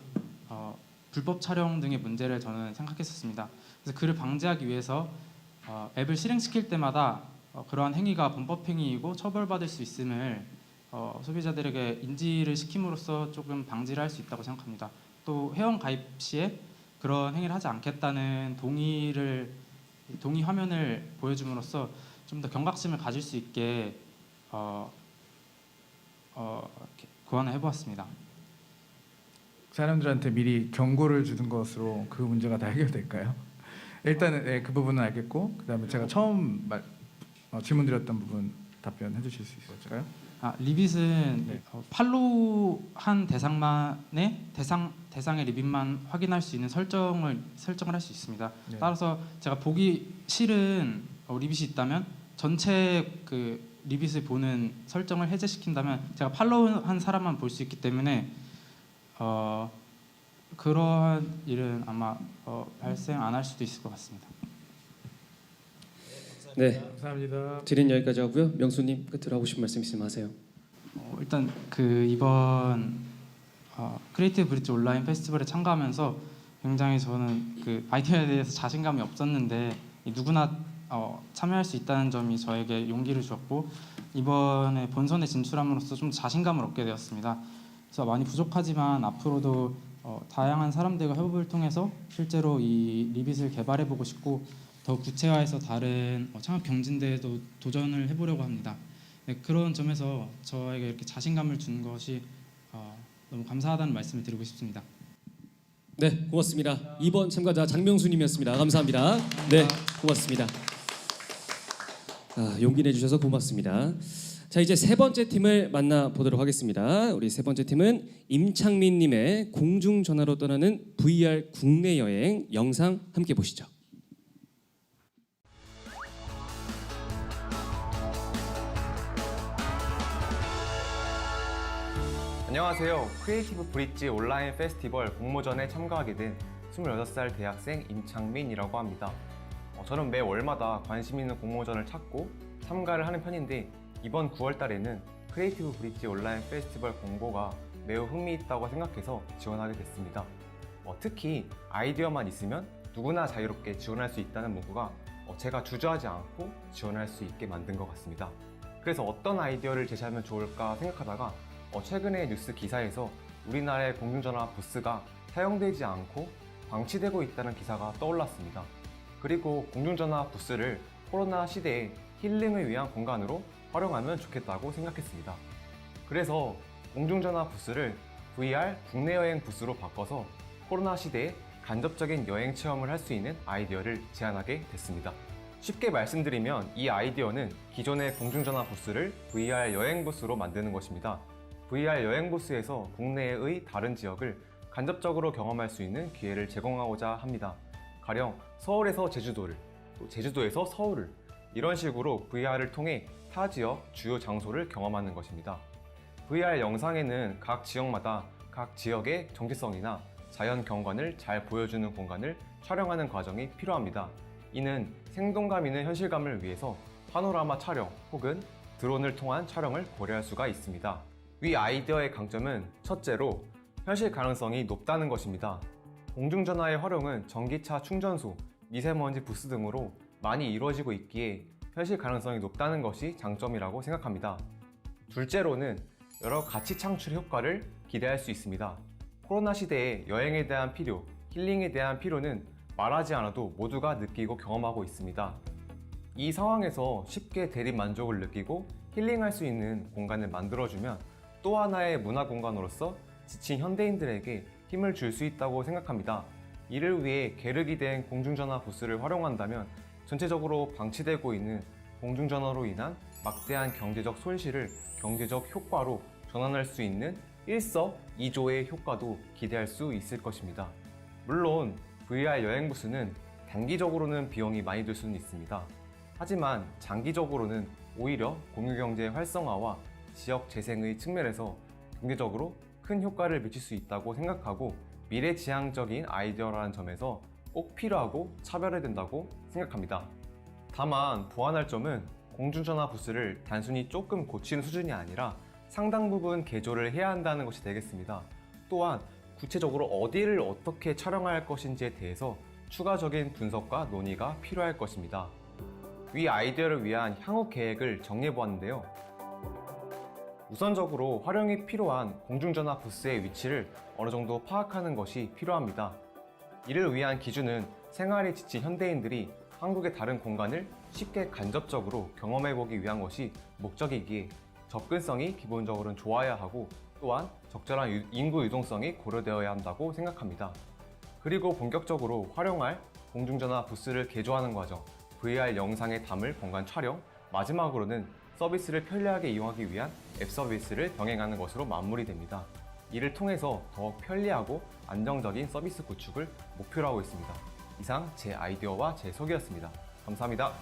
불법 촬영 등의 문제를 저는 생각했었습니다. 그래서 그를 방지하기 위해서 앱을 실행시킬 때마다 그러한 행위가 범법 행위이고 처벌받을 수 있음을 소비자들에게 인지를 시킴으로써 조금 방지를 할 수 있다고 생각합니다. 또 회원 가입 시에 그런 행위를 하지 않겠다는 동의 화면을 보여줌으로써 좀 더 경각심을 가질 수 있게 이렇게 고안을 해보았습니다. 사람들한테 미리 경고를 주는 것으로 그 문제가 다 해결될까요? 일단은 네, 그 부분은 알겠고, 그다음에 제가 처음 질문드렸던 부분 답변해 주실 수 있을까요? 리빗은 네. 팔로우한 대상의 리빗만 확인할 수 있는 설정을 할 수 있습니다. 네. 따라서 제가 보기 싫은 리빗이 있다면 전체 그 리빗을 보는 설정을 해제시킨다면 제가 팔로우한 사람만 볼 수 있기 때문에 그러한 일은 아마 발생 안 할 수도 있을 것 같습니다. 네, 감사합니다. 질의는 여기까지 하고요. 명수님 끝으로 하고 싶은 말씀 있으면 하세요. 일단 그 이번 크리에이티브 브릿지 온라인 페스티벌에 참가하면서 굉장히 저는 그 아이디어에 대해서 자신감이 없었는데 누구나 참여할 수 있다는 점이 저에게 용기를 주었고 이번에 본선에 진출함으로써 좀 자신감을 얻게 되었습니다. 그래서 많이 부족하지만 앞으로도 다양한 사람들과 협업을 통해서 실제로 이 리빗을 개발해보고 싶고 더 구체화해서 다른 창업 경진대회도 도전을 해보려고 합니다. 네, 그런 점에서 저에게 이렇게 자신감을 준 것이 너무 감사하다는 말씀을 드리고 싶습니다. 네, 고맙습니다. 2번 참가자 장명수님이었습니다. 감사합니다. 네, 고맙습니다. 용기 내주셔서 고맙습니다. 자, 이제 세 번째 팀을 만나보도록 하겠습니다. 우리 세 번째 팀은 임창민님의 공중전화로 떠나는 VR 국내 여행 영상 함께 보시죠. 안녕하세요. 크리에이티브 브릿지 온라인 페스티벌 공모전에 참가하게 된 26살 대학생 임창민이라고 합니다. 저는 매 월마다 관심 있는 공모전을 찾고 참가를 하는 편인데 이번 9월 달에는 크리에이티브 브릿지 온라인 페스티벌 공고가 매우 흥미있다고 생각해서 지원하게 됐습니다. 특히 아이디어만 있으면 누구나 자유롭게 지원할 수 있다는 문구가 제가 주저하지 않고 지원할 수 있게 만든 것 같습니다. 그래서 어떤 아이디어를 제시하면 좋을까 생각하다가 최근에 뉴스 기사에서 우리나라의 공중전화 부스가 사용되지 않고 방치되고 있다는 기사가 떠올랐습니다. 그리고 공중전화 부스를 코로나 시대에 힐링을 위한 공간으로 활용하면 좋겠다고 생각했습니다. 그래서 공중전화 부스를 VR 국내 여행 부스로 바꿔서 코로나 시대에 간접적인 여행 체험을 할 수 있는 아이디어를 제안하게 됐습니다. 쉽게 말씀드리면 이 아이디어는 기존의 공중전화 부스를 VR 여행 부스로 만드는 것입니다. VR 여행 부스에서 국내의 다른 지역을 간접적으로 경험할 수 있는 기회를 제공하고자 합니다. 가령 서울에서 제주도를, 또 제주도에서 서울을 이런 식으로 VR을 통해 타 지역 주요 장소를 경험하는 것입니다. VR 영상에는 각 지역마다 각 지역의 정체성이나 자연 경관을 잘 보여주는 공간을 촬영하는 과정이 필요합니다. 이는 생동감 있는 현실감을 위해서 파노라마 촬영 혹은 드론을 통한 촬영을 고려할 수가 있습니다. 위 아이디어의 강점은 첫째로 현실 가능성이 높다는 것입니다. 공중전화의 활용은 전기차 충전소, 미세먼지 부스 등으로 많이 이루어지고 있기에 현실 가능성이 높다는 것이 장점이라고 생각합니다. 둘째로는 여러 가치 창출 효과를 기대할 수 있습니다. 코로나 시대에 여행에 대한 필요, 힐링에 대한 필요는 말하지 않아도 모두가 느끼고 경험하고 있습니다. 이 상황에서 쉽게 대리 만족을 느끼고 힐링할 수 있는 공간을 만들어주면 또 하나의 문화 공간으로서 지친 현대인들에게 힘을 줄 수 있다고 생각합니다. 이를 위해 계륵이 된 공중전화 부스를 활용한다면 전체적으로 방치되고 있는 공중전화로 인한 막대한 경제적 손실을 경제적 효과로 전환할 수 있는 일석이조의 효과도 기대할 수 있을 것입니다. 물론 VR 여행 부스는 단기적으로는 비용이 많이 들 수는 있습니다. 하지만 장기적으로는 오히려 공유경제 활성화와 지역 재생의 측면에서 경제적으로 큰 효과를 미칠 수 있다고 생각하고 미래지향적인 아이디어라는 점에서 꼭 필요하고 차별화된다고 생각합니다. 다만 보완할 점은 공중전화 부스를 단순히 조금 고치는 수준이 아니라 상당 부분 개조를 해야 한다는 것이 되겠습니다. 또한 구체적으로 어디를 어떻게 촬영할 것인지에 대해서 추가적인 분석과 논의가 필요할 것입니다. 위 아이디어를 위한 향후 계획을 정리해 보았는데요. 우선적으로 활용이 필요한 공중전화 부스의 위치를 어느 정도 파악하는 것이 필요합니다. 이를 위한 기준은 생활에 지친 현대인들이 한국의 다른 공간을 쉽게 간접적으로 경험해보기 위한 것이 목적이기에 접근성이 기본적으로는 좋아야 하고 또한 적절한 인구 유동성이 고려되어야 한다고 생각합니다. 그리고 본격적으로 활용할 공중전화 부스를 개조하는 과정, VR 영상에 담을 공간 촬영, 마지막으로는 서비스를 편리하게 이용하기 위한 앱 서비스를 병행하는 것으로 마무리됩니다. 이를 통해서 더욱 편리하고 안정적인 서비스 구축을 목표로 하고 있습니다. 이상 제 아이디어와 제 소개였습니다. 감사합니다.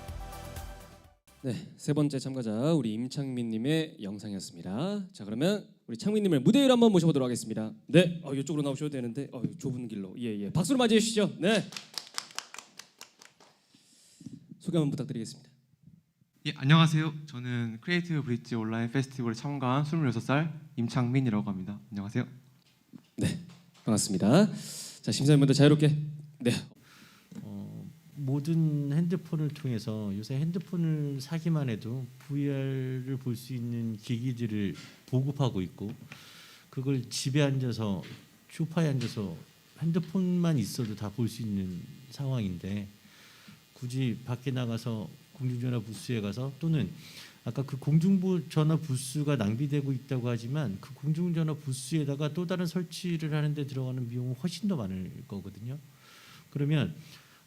네, 세 번째 참가자 우리 임창민님의 영상이었습니다. 자, 그러면 우리 창민님을 무대 위로 한번 모셔보도록 하겠습니다. 네, 이쪽으로 나오셔도 되는데 좁은 길로. 예. 박수로 맞이해 주시죠. 네. 소개 한번 부탁드리겠습니다. 예, 안녕하세요. 저는 크리에이티브 브릿지 온라인 페스티벌에 참가한 26살 임창민이라고 합니다. 안녕하세요. 네, 반갑습니다. 자, 심사위원분들 자유롭게. 네. 모든 핸드폰을 통해서 요새 핸드폰을 사기만 해도 VR을 볼 수 있는 기기들을 보급하고 있고 그걸 집에 앉아서 소파에 앉아서 핸드폰만 있어도 다 볼 수 있는 상황인데 굳이 밖에 나가서 공중전화 부스에 가서 또는 아까 그 공중전화 부스가 낭비되고 있다고 하지만 그 공중전화 부스에다가 또 다른 설치를 하는데 들어가는 비용은 훨씬 더 많을 거거든요. 그러면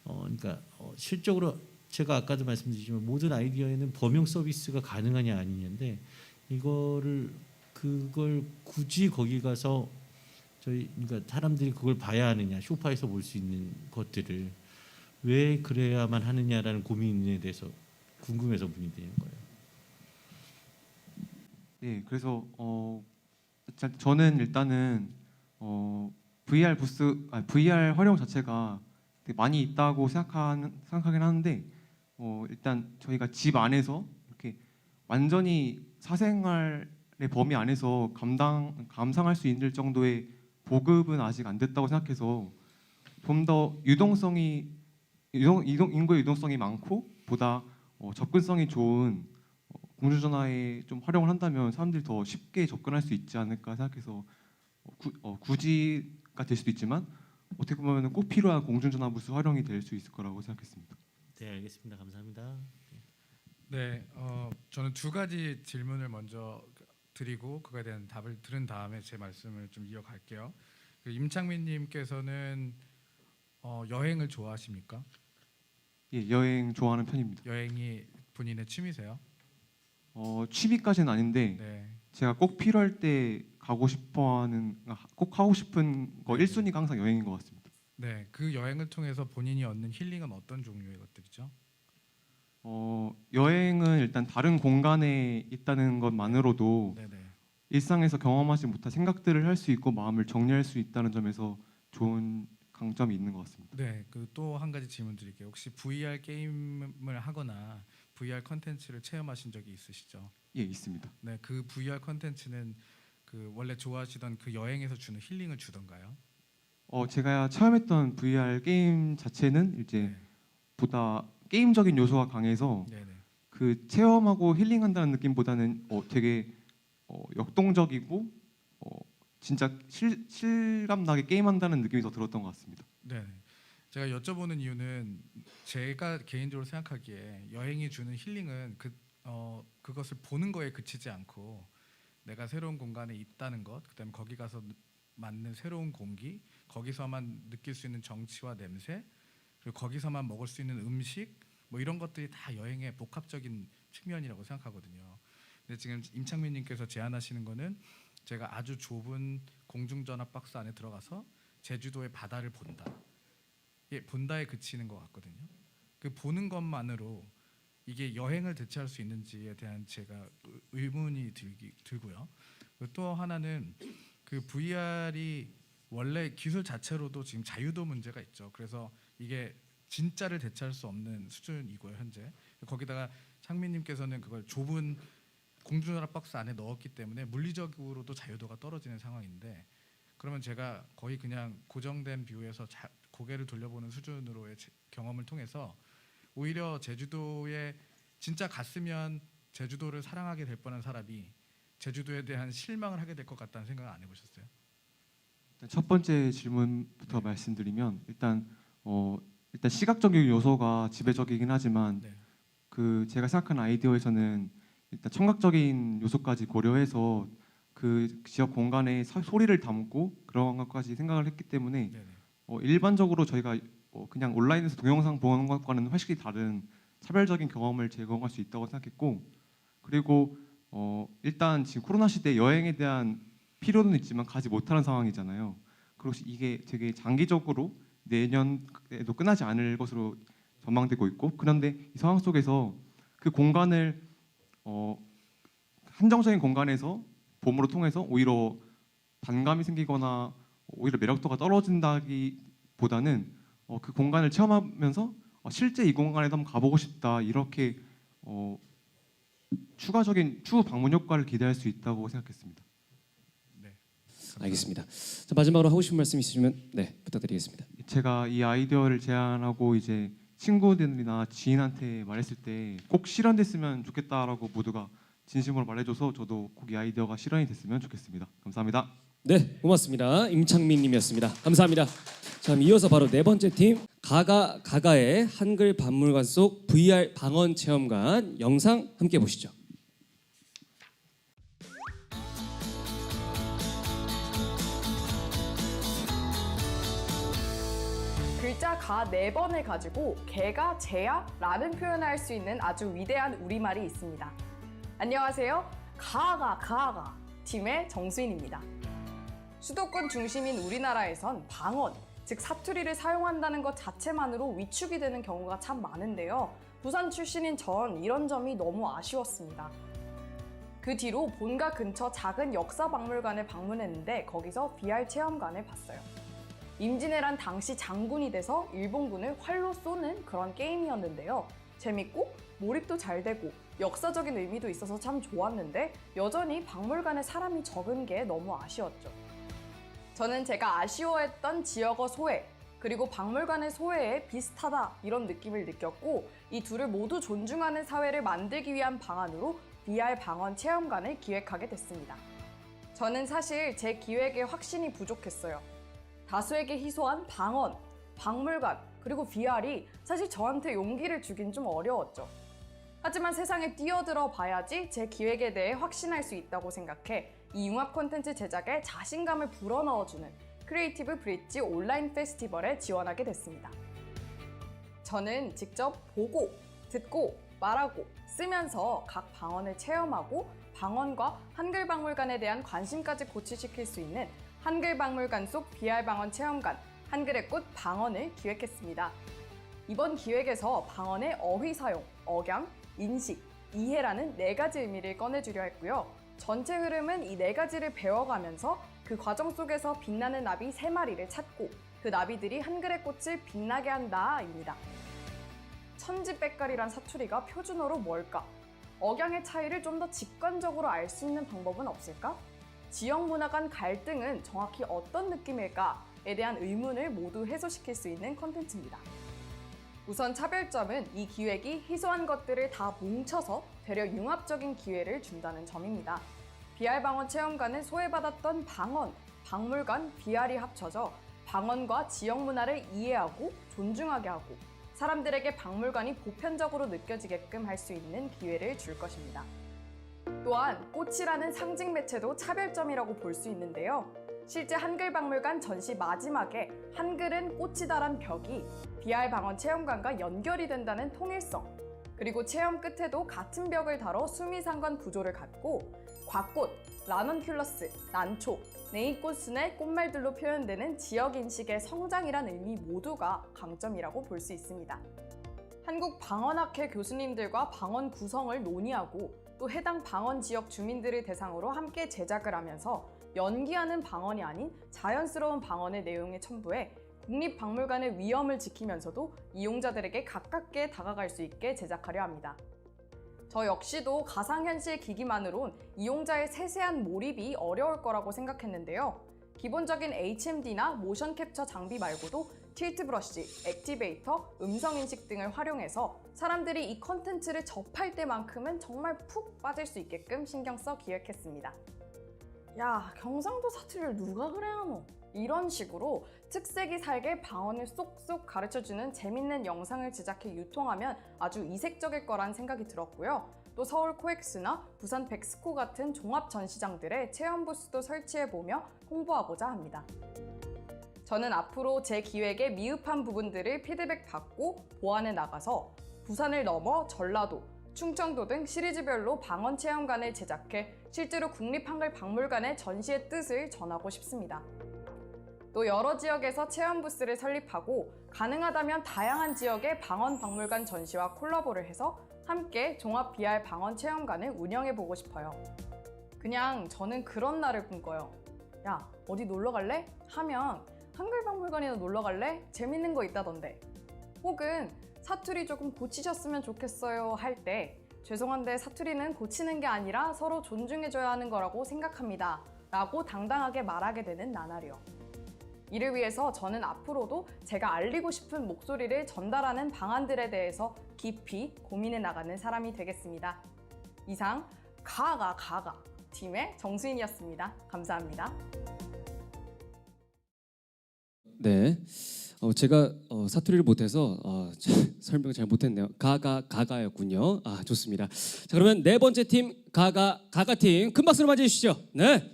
그러니까 실적으로 제가 아까도 말씀드렸지만 모든 아이디어에는 범용 서비스가 가능하냐 아니냐인데 그걸 굳이 거기 가서 그러니까 사람들이 그걸 봐야 하느냐 소파에서 볼 수 있는 것들을 왜 그래야만 하느냐라는 고민에 대해서 궁금해서 문의드리는 거예요. 네, 그래서 저는 일단은 VR 활용 자체가 되게 많이 있다고 생각하긴 하는데 일단 저희가 집 안에서 이렇게 완전히 사생활의 범위 안에서 감상할 수 있는 정도의 보급은 아직 안 됐다고 생각해서 좀 더 인구의 유동성이 많고 보다 접근성이 좋은 공중전화에 좀 활용을 한다면 사람들이 더 쉽게 접근할 수 있지 않을까 생각해서 굳이가 될 수도 있지만 어떻게 보면 꼭 필요한 공중전화 부스 활용이 될 수 있을 거라고 생각했습니다. 네, 알겠습니다. 감사합니다. 네, 저는 두 가지 질문을 먼저 드리고 그거에 대한 답을 들은 다음에 제 말씀을 좀 이어갈게요. 그 임창민님께서는 여행을 좋아하십니까? 예, 여행 좋아하는 편입니다. 여행이 본인의 취미세요? 취미까지는 아닌데 네. 제가 꼭 필요할 때 꼭 하고 싶은 거 1순위가 항상 여행인 것 같습니다. 네, 그 여행을 통해서 본인이 얻는 힐링은 어떤 종류의 것들이죠? 여행은 일단 다른 공간에 있다는 것만으로도 네네. 일상에서 경험하지 못한 생각들을 할 수 있고 마음을 정리할 수 있다는 점에서 좋은 강점이 있는 것 같습니다. 네, 그 또 한 가지 질문 드릴게요. 혹시 VR 게임을 하거나 VR 컨텐츠를 체험하신 적이 있으시죠? 예, 있습니다. 네, 그 VR 컨텐츠는 그 원래 좋아하시던 그 여행에서 주는 힐링을 주던가요? 제가 처음 했던 VR 게임 자체는 이제 네. 보다 게임적인 요소가 강해서 네네. 그 체험하고 힐링한다는 느낌보다는 되게 역동적이고 진짜 실감 나게 게임한다는 느낌이 더 들었던 것 같습니다. 네, 제가 여쭤보는 이유는 제가 개인적으로 생각하기에 여행이 주는 힐링은 그것을 보는 거에 그치지 않고 내가 새로운 공간에 있다는 것, 그다음에 거기 가서 맞는 새로운 공기, 거기서만 느낄 수 있는 정취와 냄새, 그리고 거기서만 먹을 수 있는 음식, 뭐 이런 것들이 다 여행의 복합적인 측면이라고 생각하거든요. 근데 지금 임창민님께서 제안하시는 거는 제가 아주 좁은 공중전화 박스 안에 들어가서 제주도의 바다를 본다. 본다에 그치는 것 같거든요. 그 보는 것만으로 이게 여행을 대체할 수 있는지에 대한 제가 의문이 들고요. 또 하나는 그 VR이 원래 기술 자체로도 지금 자유도 문제가 있죠. 그래서 이게 진짜를 대체할 수 없는 수준이고요, 현재. 거기다가 창민님께서는 그걸 좁은 공중전화 박스 안에 넣었기 때문에 물리적으로도 자유도가 떨어지는 상황인데, 그러면 제가 거의 그냥 고정된 뷰에서 고개를 돌려보는 수준으로의 경험을 통해서 오히려 제주도에 진짜 갔으면 제주도를 사랑하게 될 뻔한 사람이 제주도에 대한 실망을 하게 될 것 같다는 생각 안 해보셨어요? 첫 번째 질문부터 말씀드리면 일단 시각적인 요소가 지배적이긴 하지만 네. 그 제가 생각하는 아이디어에서는 일단 청각적인 요소까지 고려해서 그 지역 공간에 소리를 담고 그런 것까지 생각을 했기 때문에 네네. 일반적으로 저희가 그냥 온라인에서 동영상 보는 것과는 훨씬 다른 차별적인 경험을 제공할 수 있다고 생각했고, 그리고 일단 지금 코로나 시대 여행에 대한 필요는 있지만 가지 못하는 상황이잖아요. 그리고 이게 되게 장기적으로 내년에도 끝나지 않을 것으로 전망되고 있고, 그런데 이 상황 속에서 그 공간을 한정적인 공간에서 봄으로 통해서 오히려 반감이 생기거나 오히려 매력도가 떨어진다기보다는 그 공간을 체험하면서 실제 이 공간에도 한번 가보고 싶다 이렇게 추가적인 추후 방문 효과를 기대할 수 있다고 생각했습니다. 알겠습니다. 자, 마지막으로 하고 싶은 말씀 있으시면 네 부탁드리겠습니다. 제가 이 아이디어를 제안하고 이제 친구들이나 지인한테 말했을 때 꼭 실현됐으면 좋겠다라고 모두가 진심으로 말해줘서 저도 꼭 이 아이디어가 실현이 됐으면 좋겠습니다. 감사합니다. 네, 고맙습니다. 임창민님이었습니다. 감사합니다. 자, 이어서 바로 네 번째 팀 가가의 한글 박물관 속 VR 방언 체험관 영상 함께 보시죠. 글자 가 4번을 가지고 개가 재야 라는 표현을 할 수 있는 아주 위대한 우리말이 있습니다. 안녕하세요. 가가 팀의 정수인입니다. 수도권 중심인 우리나라에선 방언, 즉 사투리를 사용한다는 것 자체만으로 위축이 되는 경우가 참 많은데요. 부산 출신인 전 이런 점이 너무 아쉬웠습니다. 그 뒤로 본가 근처 작은 역사박물관을 방문했는데 거기서 VR 체험관을 봤어요. 임진왜란 당시 장군이 돼서 일본군을 활로 쏘는 그런 게임이었는데요. 재밌고 몰입도 잘 되고 역사적인 의미도 있어서 참 좋았는데 여전히 박물관에 사람이 적은 게 너무 아쉬웠죠. 저는 제가 아쉬워했던 지역어 소외 그리고 박물관의 소외에 비슷하다 이런 느낌을 느꼈고 이 둘을 모두 존중하는 사회를 만들기 위한 방안으로 VR 방언 체험관을 기획하게 됐습니다. 저는 사실 제 기획에 확신이 부족했어요. 다수에게 희소한 방언, 박물관, 그리고 VR이 사실 저한테 용기를 주긴 좀 어려웠죠. 하지만 세상에 뛰어들어 봐야지 제 기획에 대해 확신할 수 있다고 생각해 이 융합 콘텐츠 제작에 자신감을 불어넣어주는 크리에이티브 브릿지 온라인 페스티벌에 지원하게 됐습니다. 저는 직접 보고, 듣고, 말하고, 쓰면서 각 방언을 체험하고 방언과 한글 박물관에 대한 관심까지 고취시킬 수 있는 한글 박물관 속 VR 방언 체험관 한글의 꽃 방언을 기획했습니다. 이번 기획에서 방언의 어휘 사용, 억양, 인식, 이해라는 4가지 의미를 꺼내주려 했고요. 전체 흐름은 이 4가지를 배워가면서 그 과정 속에서 빛나는 나비 3마리를 찾고 그 나비들이 한글의 꽃을 빛나게 한다입니다. 천지백갈이란 사투리가 표준어로 뭘까? 억양의 차이를 좀 더 직관적으로 알 수 있는 방법은 없을까? 지역 문화 간 갈등은 정확히 어떤 느낌일까에 대한 의문을 모두 해소시킬 수 있는 콘텐츠입니다. 우선 차별점은 이 기획이 희소한 것들을 다 뭉쳐서 되려 융합적인 기회를 준다는 점입니다. VR 방언 체험관은 소외받았던 방언, 박물관, VR이 합쳐져 방언과 지역 문화를 이해하고 존중하게 하고 사람들에게 박물관이 보편적으로 느껴지게끔 할 수 있는 기회를 줄 것입니다. 또한 꽃이라는 상징 매체도 차별점이라고 볼 수 있는데요. 실제 한글박물관 전시 마지막에 한글은 꽃이다란 벽이 VR 방언 체험관과 연결이 된다는 통일성, 그리고 체험 끝에도 같은 벽을 다뤄 수미상관 구조를 갖고 곽꽃, 라넌큘러스, 난초, 네이꽃 순의 꽃말들로 표현되는 지역인식의 성장이란 의미 모두가 강점이라고 볼 수 있습니다. 한국방언학회 교수님들과 방언 구성을 논의하고 또 해당 방언 지역 주민들을 대상으로 함께 제작을 하면서 연기하는 방언이 아닌 자연스러운 방언의 내용에 첨부해 국립박물관의 위엄을 지키면서도 이용자들에게 가깝게 다가갈 수 있게 제작하려 합니다. 저 역시도 가상현실 기기만으론 이용자의 세세한 몰입이 어려울 거라고 생각했는데요. 기본적인 HMD나 모션 캡처 장비 말고도 틸트 브러쉬, 액티베이터, 음성인식 등을 활용해서 사람들이 이 컨텐츠를 접할 때만큼은 정말 푹 빠질 수 있게끔 신경 써 기획했습니다. 야, 경상도 사투리를 누가 그래하노? 이런 식으로 특색이 살게 방언을 쏙쏙 가르쳐주는 재밌는 영상을 제작해 유통하면 아주 이색적일 거란 생각이 들었고요. 또 서울 코엑스나 부산 백스코 같은 종합 전시장들에 체험 부스도 설치해보며 홍보하고자 합니다. 저는 앞으로 제 기획에 미흡한 부분들을 피드백 받고 보완해 나가서 부산을 넘어 전라도, 충청도 등 시리즈별로 방언 체험관을 제작해 실제로 국립한글박물관에 전시의 뜻을 전하고 싶습니다. 또 여러 지역에서 체험 부스를 설립하고 가능하다면 다양한 지역의 방언 박물관 전시와 콜라보를 해서 함께 종합 VR 방언 체험관을 운영해 보고 싶어요. 그냥 저는 그런 날을 꿈꿔요. 야, 어디 놀러 갈래? 하면 한글박물관이나 놀러 갈래? 재밌는 거 있다던데. 혹은 사투리 조금 고치셨으면 좋겠어요 할 때 죄송한데 사투리는 고치는 게 아니라 서로 존중해줘야 하는 거라고 생각합니다. 라고 당당하게 말하게 되는 나날이요. 이를 위해서 저는 앞으로도 제가 알리고 싶은 목소리를 전달하는 방안들에 대해서 깊이 고민해 나가는 사람이 되겠습니다. 이상 가가 팀의 정수인이었습니다. 감사합니다. 네, 제가 사투리를 못해서 설명을 잘 못했네요. 가가였군요. 아, 좋습니다. 자, 그러면 네 번째 팀 가가 팀 큰 박수로 맞이해 주시죠. 네.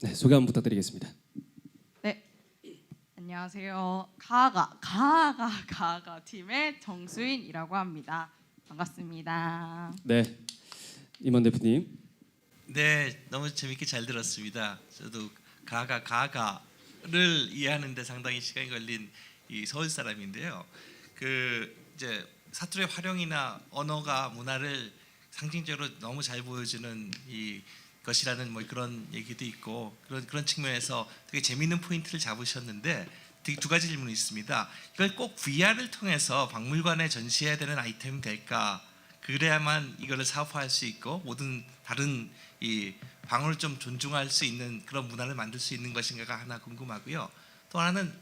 네, 소개 한번 부탁드리겠습니다. 네, 안녕하세요. 가가 팀의 정수인이라고 합니다. 반갑습니다. 네, 임원 대표님. 네, 너무 재밌게 잘 들었습니다. 저도 가가를 이해하는데 상당히 시간이 걸린 이 서울 사람인데요. 이제 사투리 활용이나 언어가 문화를 상징적으로 너무 잘 보여주는 이 것이라는 뭐 그런 얘기도 있고 그런 측면에서 되게 재미있는 포인트를 잡으셨는데 되게 두 가지 질문이 있습니다. 이걸 꼭 VR을 통해서 박물관에 전시해야 되는 아이템이 될까? 그래야만 이거를 사업화할 수 있고 모든 다른 이 방언을 좀 존중할 수 있는 그런 문화를 만들 수 있는 것인가가 하나 궁금하고요. 또 하나는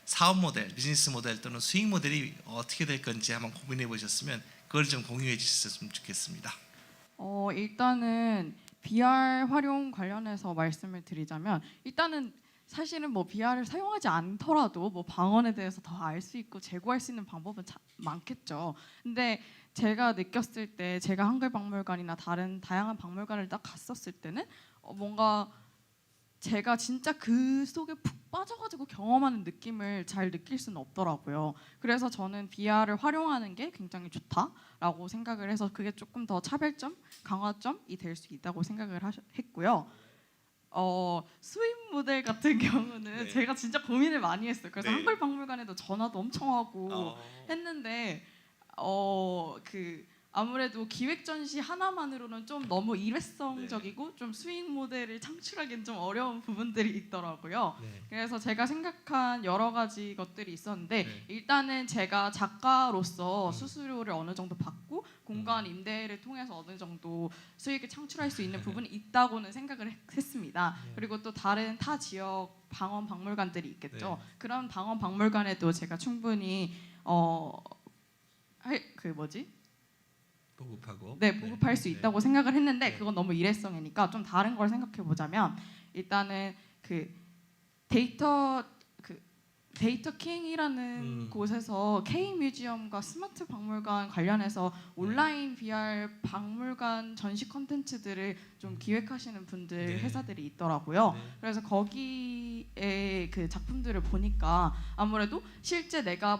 사업 모델, 비즈니스 모델 또는 수익 모델이 어떻게 될 건지 한번 고민해 보셨으면 그걸 좀 공유해 주셨으면 좋겠습니다. 일단은 VR 활용 관련해서 말씀을 드리자면 일단은 사실은 뭐 VR을 사용하지 않더라도 뭐 방언에 대해서 더 알 수 있고 제고할 수 있는 방법은 많겠죠. 근데 제가 느꼈을 때 제가 한글박물관이나 다른 다양한 박물관을 딱 갔었을 때는 뭔가 제가 진짜 그 속에 푹 빠져가지고 경험하는 느낌을 잘 느낄 수는 없더라고요. 그래서 저는 VR을 활용하는 게 굉장히 좋다라고 생각을 해서 그게 조금 더 차별점, 강화점이 될 수 있다고 생각을 했고요. 수입 모델 같은 경우는 제가 진짜 고민을 많이 했어요. 그래서 한글박물관에도 전화도 엄청 하고 했는데 아무래도 기획 전시 하나만으로는 좀 너무 일회성적이고 좀 수익 모델을 창출하기는 좀 어려운 부분들이 있더라고요. 그래서 제가 생각한 여러 가지 것들이 있었는데 일단은 제가 작가로서 수수료를 어느 정도 받고 공간 임대를 통해서 어느 정도 수익을 창출할 수 있는 부분이 있다고는 생각을 했습니다. 그리고 또 다른 타 지역 방언 박물관들이 있겠죠. 그런 방언 박물관에도 제가 충분히 보급할 수 있다고 생각을 했는데 그건 너무 일회성이니까 좀 다른 걸 생각해 보자면 일단은 데이터 킹이라는 곳에서 K 뮤지엄과 스마트 박물관 관련해서 온라인 VR 박물관 전시 콘텐츠들을 좀 기획하시는 분들 회사들이 있더라고요. 그래서 거기에 그 작품들을 보니까 아무래도 실제 내가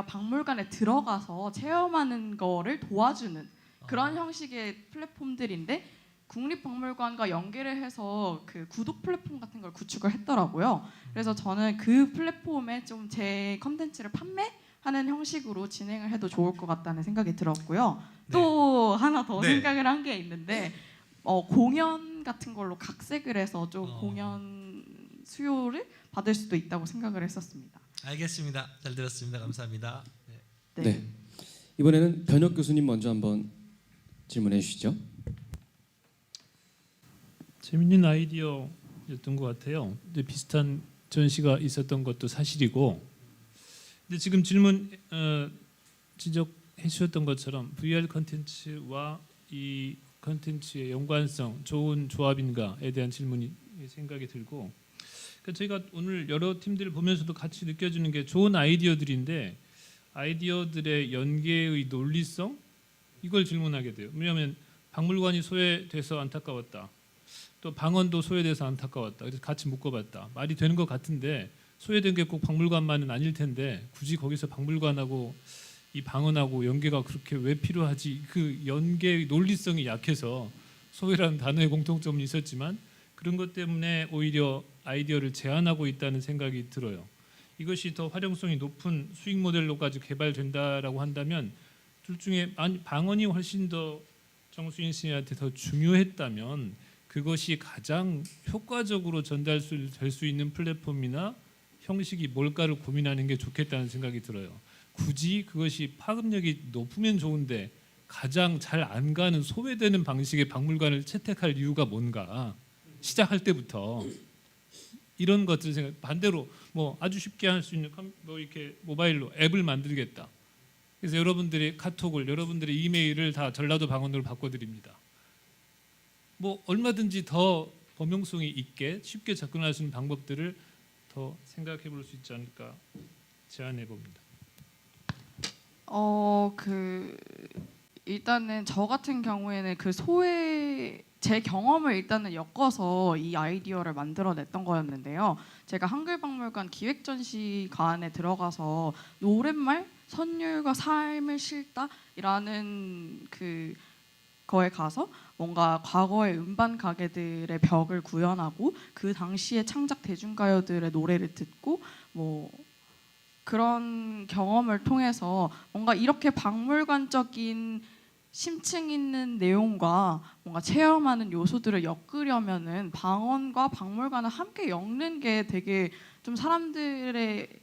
박물관에 들어가서 체험하는 거를 도와주는 그런 형식의 플랫폼들인데 국립박물관과 연계를 해서 그 구독 플랫폼 같은 걸 구축을 했더라고요. 그래서 저는 그 플랫폼에 좀 제 컨텐츠를 판매하는 형식으로 진행을 해도 좋을 것 같다는 생각이 들었고요. 또 하나 더 생각을 한 게 있는데 공연 같은 걸로 각색을 해서 좀 공연 수요를 받을 수도 있다고 생각을 했었습니다. 알겠습니다. 잘 들었습니다. 감사합니다. 네. 이번에는 변혁 교수님 먼저 한번 질문해 주시죠. 재밌는 아이디어였던 것 같아요. 근데 비슷한 전시가 있었던 것도 사실이고, 근데 지금 지적해 주셨던 것처럼 VR 컨텐츠와 이 컨텐츠의 연관성, 좋은 조합인가에 대한 질문이 생각이 들고, 그러니까 저희가 오늘 여러 팀들을 보면서도 같이 느껴지는 게 좋은 아이디어들인데 아이디어들의 연계의 논리성 이걸 질문하게 돼요. 왜냐하면 박물관이 소외돼서 안타까웠다. 또 방언도 소외돼서 안타까웠다. 그래서 같이 묶어봤다. 말이 되는 것 같은데 소외된 게 꼭 박물관만은 아닐 텐데 굳이 거기서 박물관하고 이 방언하고 연계가 그렇게 왜 필요하지? 그 연계의 논리성이 약해서 소외라는 단어의 공통점은 있었지만 그런 것 때문에 오히려 아이디어를 제한하고 있다는 생각이 들어요. 이것이 더 활용성이 높은 수익 모델로까지 개발된다라고 한다면 둘 중에 방언이 훨씬 더 정수인 씨한테 더 중요했다면 그것이 가장 효과적으로 전달될 수 있는 플랫폼이나 형식이 뭘까를 고민하는 게 좋겠다는 생각이 들어요. 굳이 그것이 파급력이 높으면 좋은데 가장 잘 안 가는 소외되는 방식의 박물관을 채택할 이유가 뭔가 시작할 때부터 이런 것들 생각. 반대로 뭐 아주 쉽게 할 수 있는 뭐 이렇게 모바일로 앱을 만들겠다. 그래서 여러분들의 카톡을, 여러분들의 이메일을 다 전라도 방언으로 바꿔드립니다. 뭐 얼마든지 더 범용성이 있게 쉽게 접근할 수 있는 방법들을 더 생각해 볼 수 있지 않을까 제안해 봅니다. 일단은 저 같은 경우에는 제 경험을 일단은 엮어서 이 아이디어를 만들어냈던 거였는데요. 제가 한글박물관 기획전시관에 들어가서 노랫말 선율과 삶을 싣다라는 거에 가서 뭔가 과거의 음반 가게들의 벽을 구현하고 그 당시의 창작 대중가요들의 노래를 듣고 뭐 그런 경험을 통해서 뭔가 이렇게 박물관적인 심층 있는 내용과 뭔가 체험하는 요소들을 엮으려면은 방언과 박물관을 함께 엮는 게 되게 좀 사람들의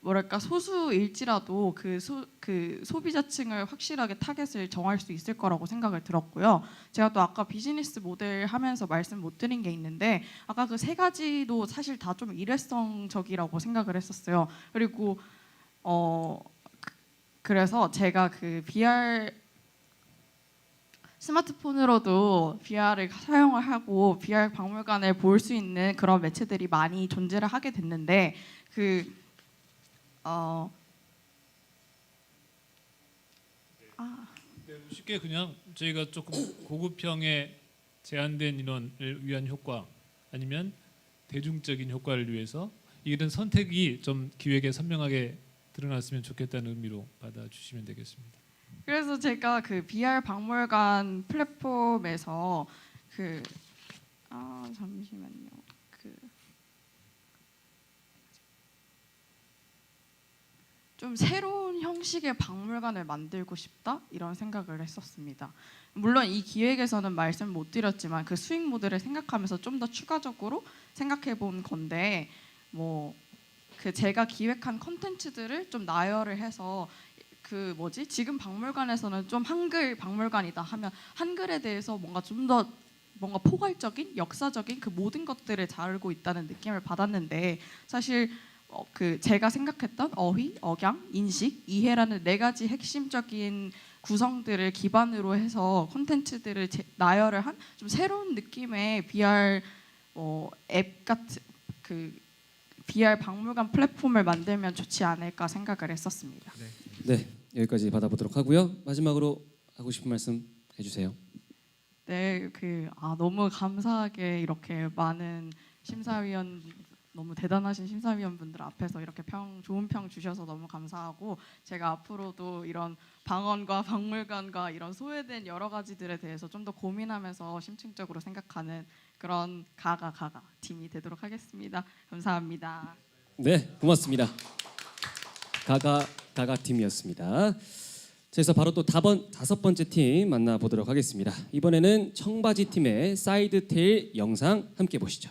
뭐랄까 소수일지라도 그 소비자층을 확실하게 타겟을 정할 수 있을 거라고 생각을 들었고요. 제가 또 아까 비즈니스 모델 하면서 말씀 못 드린 게 있는데 아까 그 세 가지도 사실 다 좀 일회성적이라고 생각을 했었어요. 그리고 그래서 제가 그 VR 스마트폰으로도 VR을 사용을 하고 VR 박물관을 볼 수 있는 그런 매체들이 많이 존재를 하게 됐는데 쉽게 그냥 저희가 조금 고급형에 제한된 인원을 위한 효과 아니면 대중적인 효과를 위해서 이런 선택이 좀 기획에 선명하게 드러났으면 좋겠다는 의미로 받아주시면 되겠습니다. 그래서 제가 그 VR 박물관 플랫폼에서 잠시만요. 좀 새로운 형식의 박물관을 만들고 싶다 이런 생각을 했었습니다. 물론 이 기획에서는 말씀 못 드렸지만 그 수익 모델을 생각하면서 좀 더 추가적으로 생각해 본 건데 제가 기획한 컨텐츠들을 좀 나열을 해서 지금 박물관에서는 좀 한글 박물관이다 하면 한글에 대해서 뭔가 좀 더 뭔가 포괄적인 역사적인 그 모든 것들을 다루고 있다는 느낌을 받았는데 사실 제가 생각했던 어휘, 억양, 인식, 이해라는 네 가지 핵심적인 구성들을 기반으로 해서 콘텐츠들을 나열을 한 좀 새로운 느낌의 VR 앱 같은 VR 박물관 플랫폼을 만들면 좋지 않을까 생각을 했었습니다. 네, 여기까지 받아보도록 하고요. 마지막으로 하고 싶은 말씀 해주세요. 네, 너무 감사하게 이렇게 많은 너무 대단하신 심사위원분들 앞에서 이렇게 좋은 평 주셔서 너무 감사하고 제가 앞으로도 이런 방언과 박물관과 이런 소외된 여러 가지들에 대해서 좀 더 고민하면서 심층적으로 생각하는 그런 가가 팀이 되도록 하겠습니다. 감사합니다. 네, 고맙습니다. 가가 팀이었습니다. 그래서 바로 또 다섯 번째 팀 만나보도록 하겠습니다. 이번에는 청바지 팀의 사이드 테일 영상 함께 보시죠.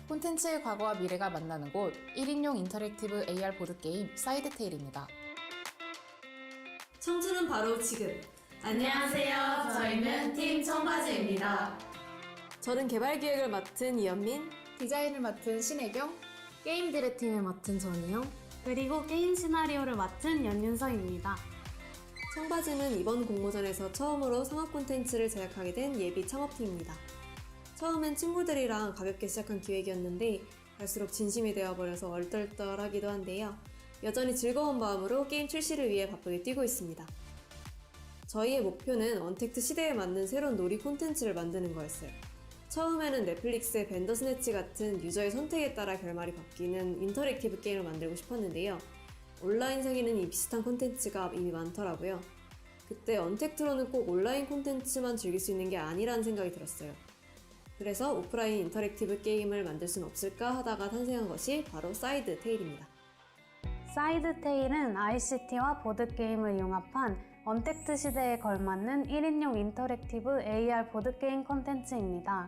콘텐츠의 과거와 미래가 만나는 곳 1인용 인터랙티브 AR 보드게임 사이드테일입니다. 청주는 바로 지금. 안녕하세요. 저희는 팀 청바지입니다. 저는 개발 기획을 맡은 이현민, 디자인을 맡은 신혜경, 게임 디렉팅을 맡은 전희영, 그리고 게임 시나리오를 맡은 연윤서입니다. 청바지는 이번 공모전에서 처음으로 상업 콘텐츠를 제작하게 된 예비 창업팀입니다. 처음엔 친구들이랑 가볍게 시작한 기획이었는데 갈수록 진심이 되어버려서 얼떨떨하기도 한데요. 여전히 즐거운 마음으로 게임 출시를 위해 바쁘게 뛰고 있습니다. 저희의 목표는 언택트 시대에 맞는 새로운 놀이 콘텐츠를 만드는 거였어요. 처음에는 넷플릭스의 벤더스네치 같은 유저의 선택에 따라 결말이 바뀌는 인터랙티브 게임을 만들고 싶었는데요. 온라인상에는 이 비슷한 콘텐츠가 이미 많더라고요. 그때 언택트로는 꼭 온라인 콘텐츠만 즐길 수 있는 게 아니라는 생각이 들었어요. 그래서 오프라인 인터랙티브 게임을 만들 순 없을까 하다가 탄생한 것이 바로 사이드 테일입니다. 사이드 테일은 ICT와 보드게임을 융합한 언택트 시대에 걸맞는 1인용 인터랙티브 AR 보드게임 콘텐츠입니다.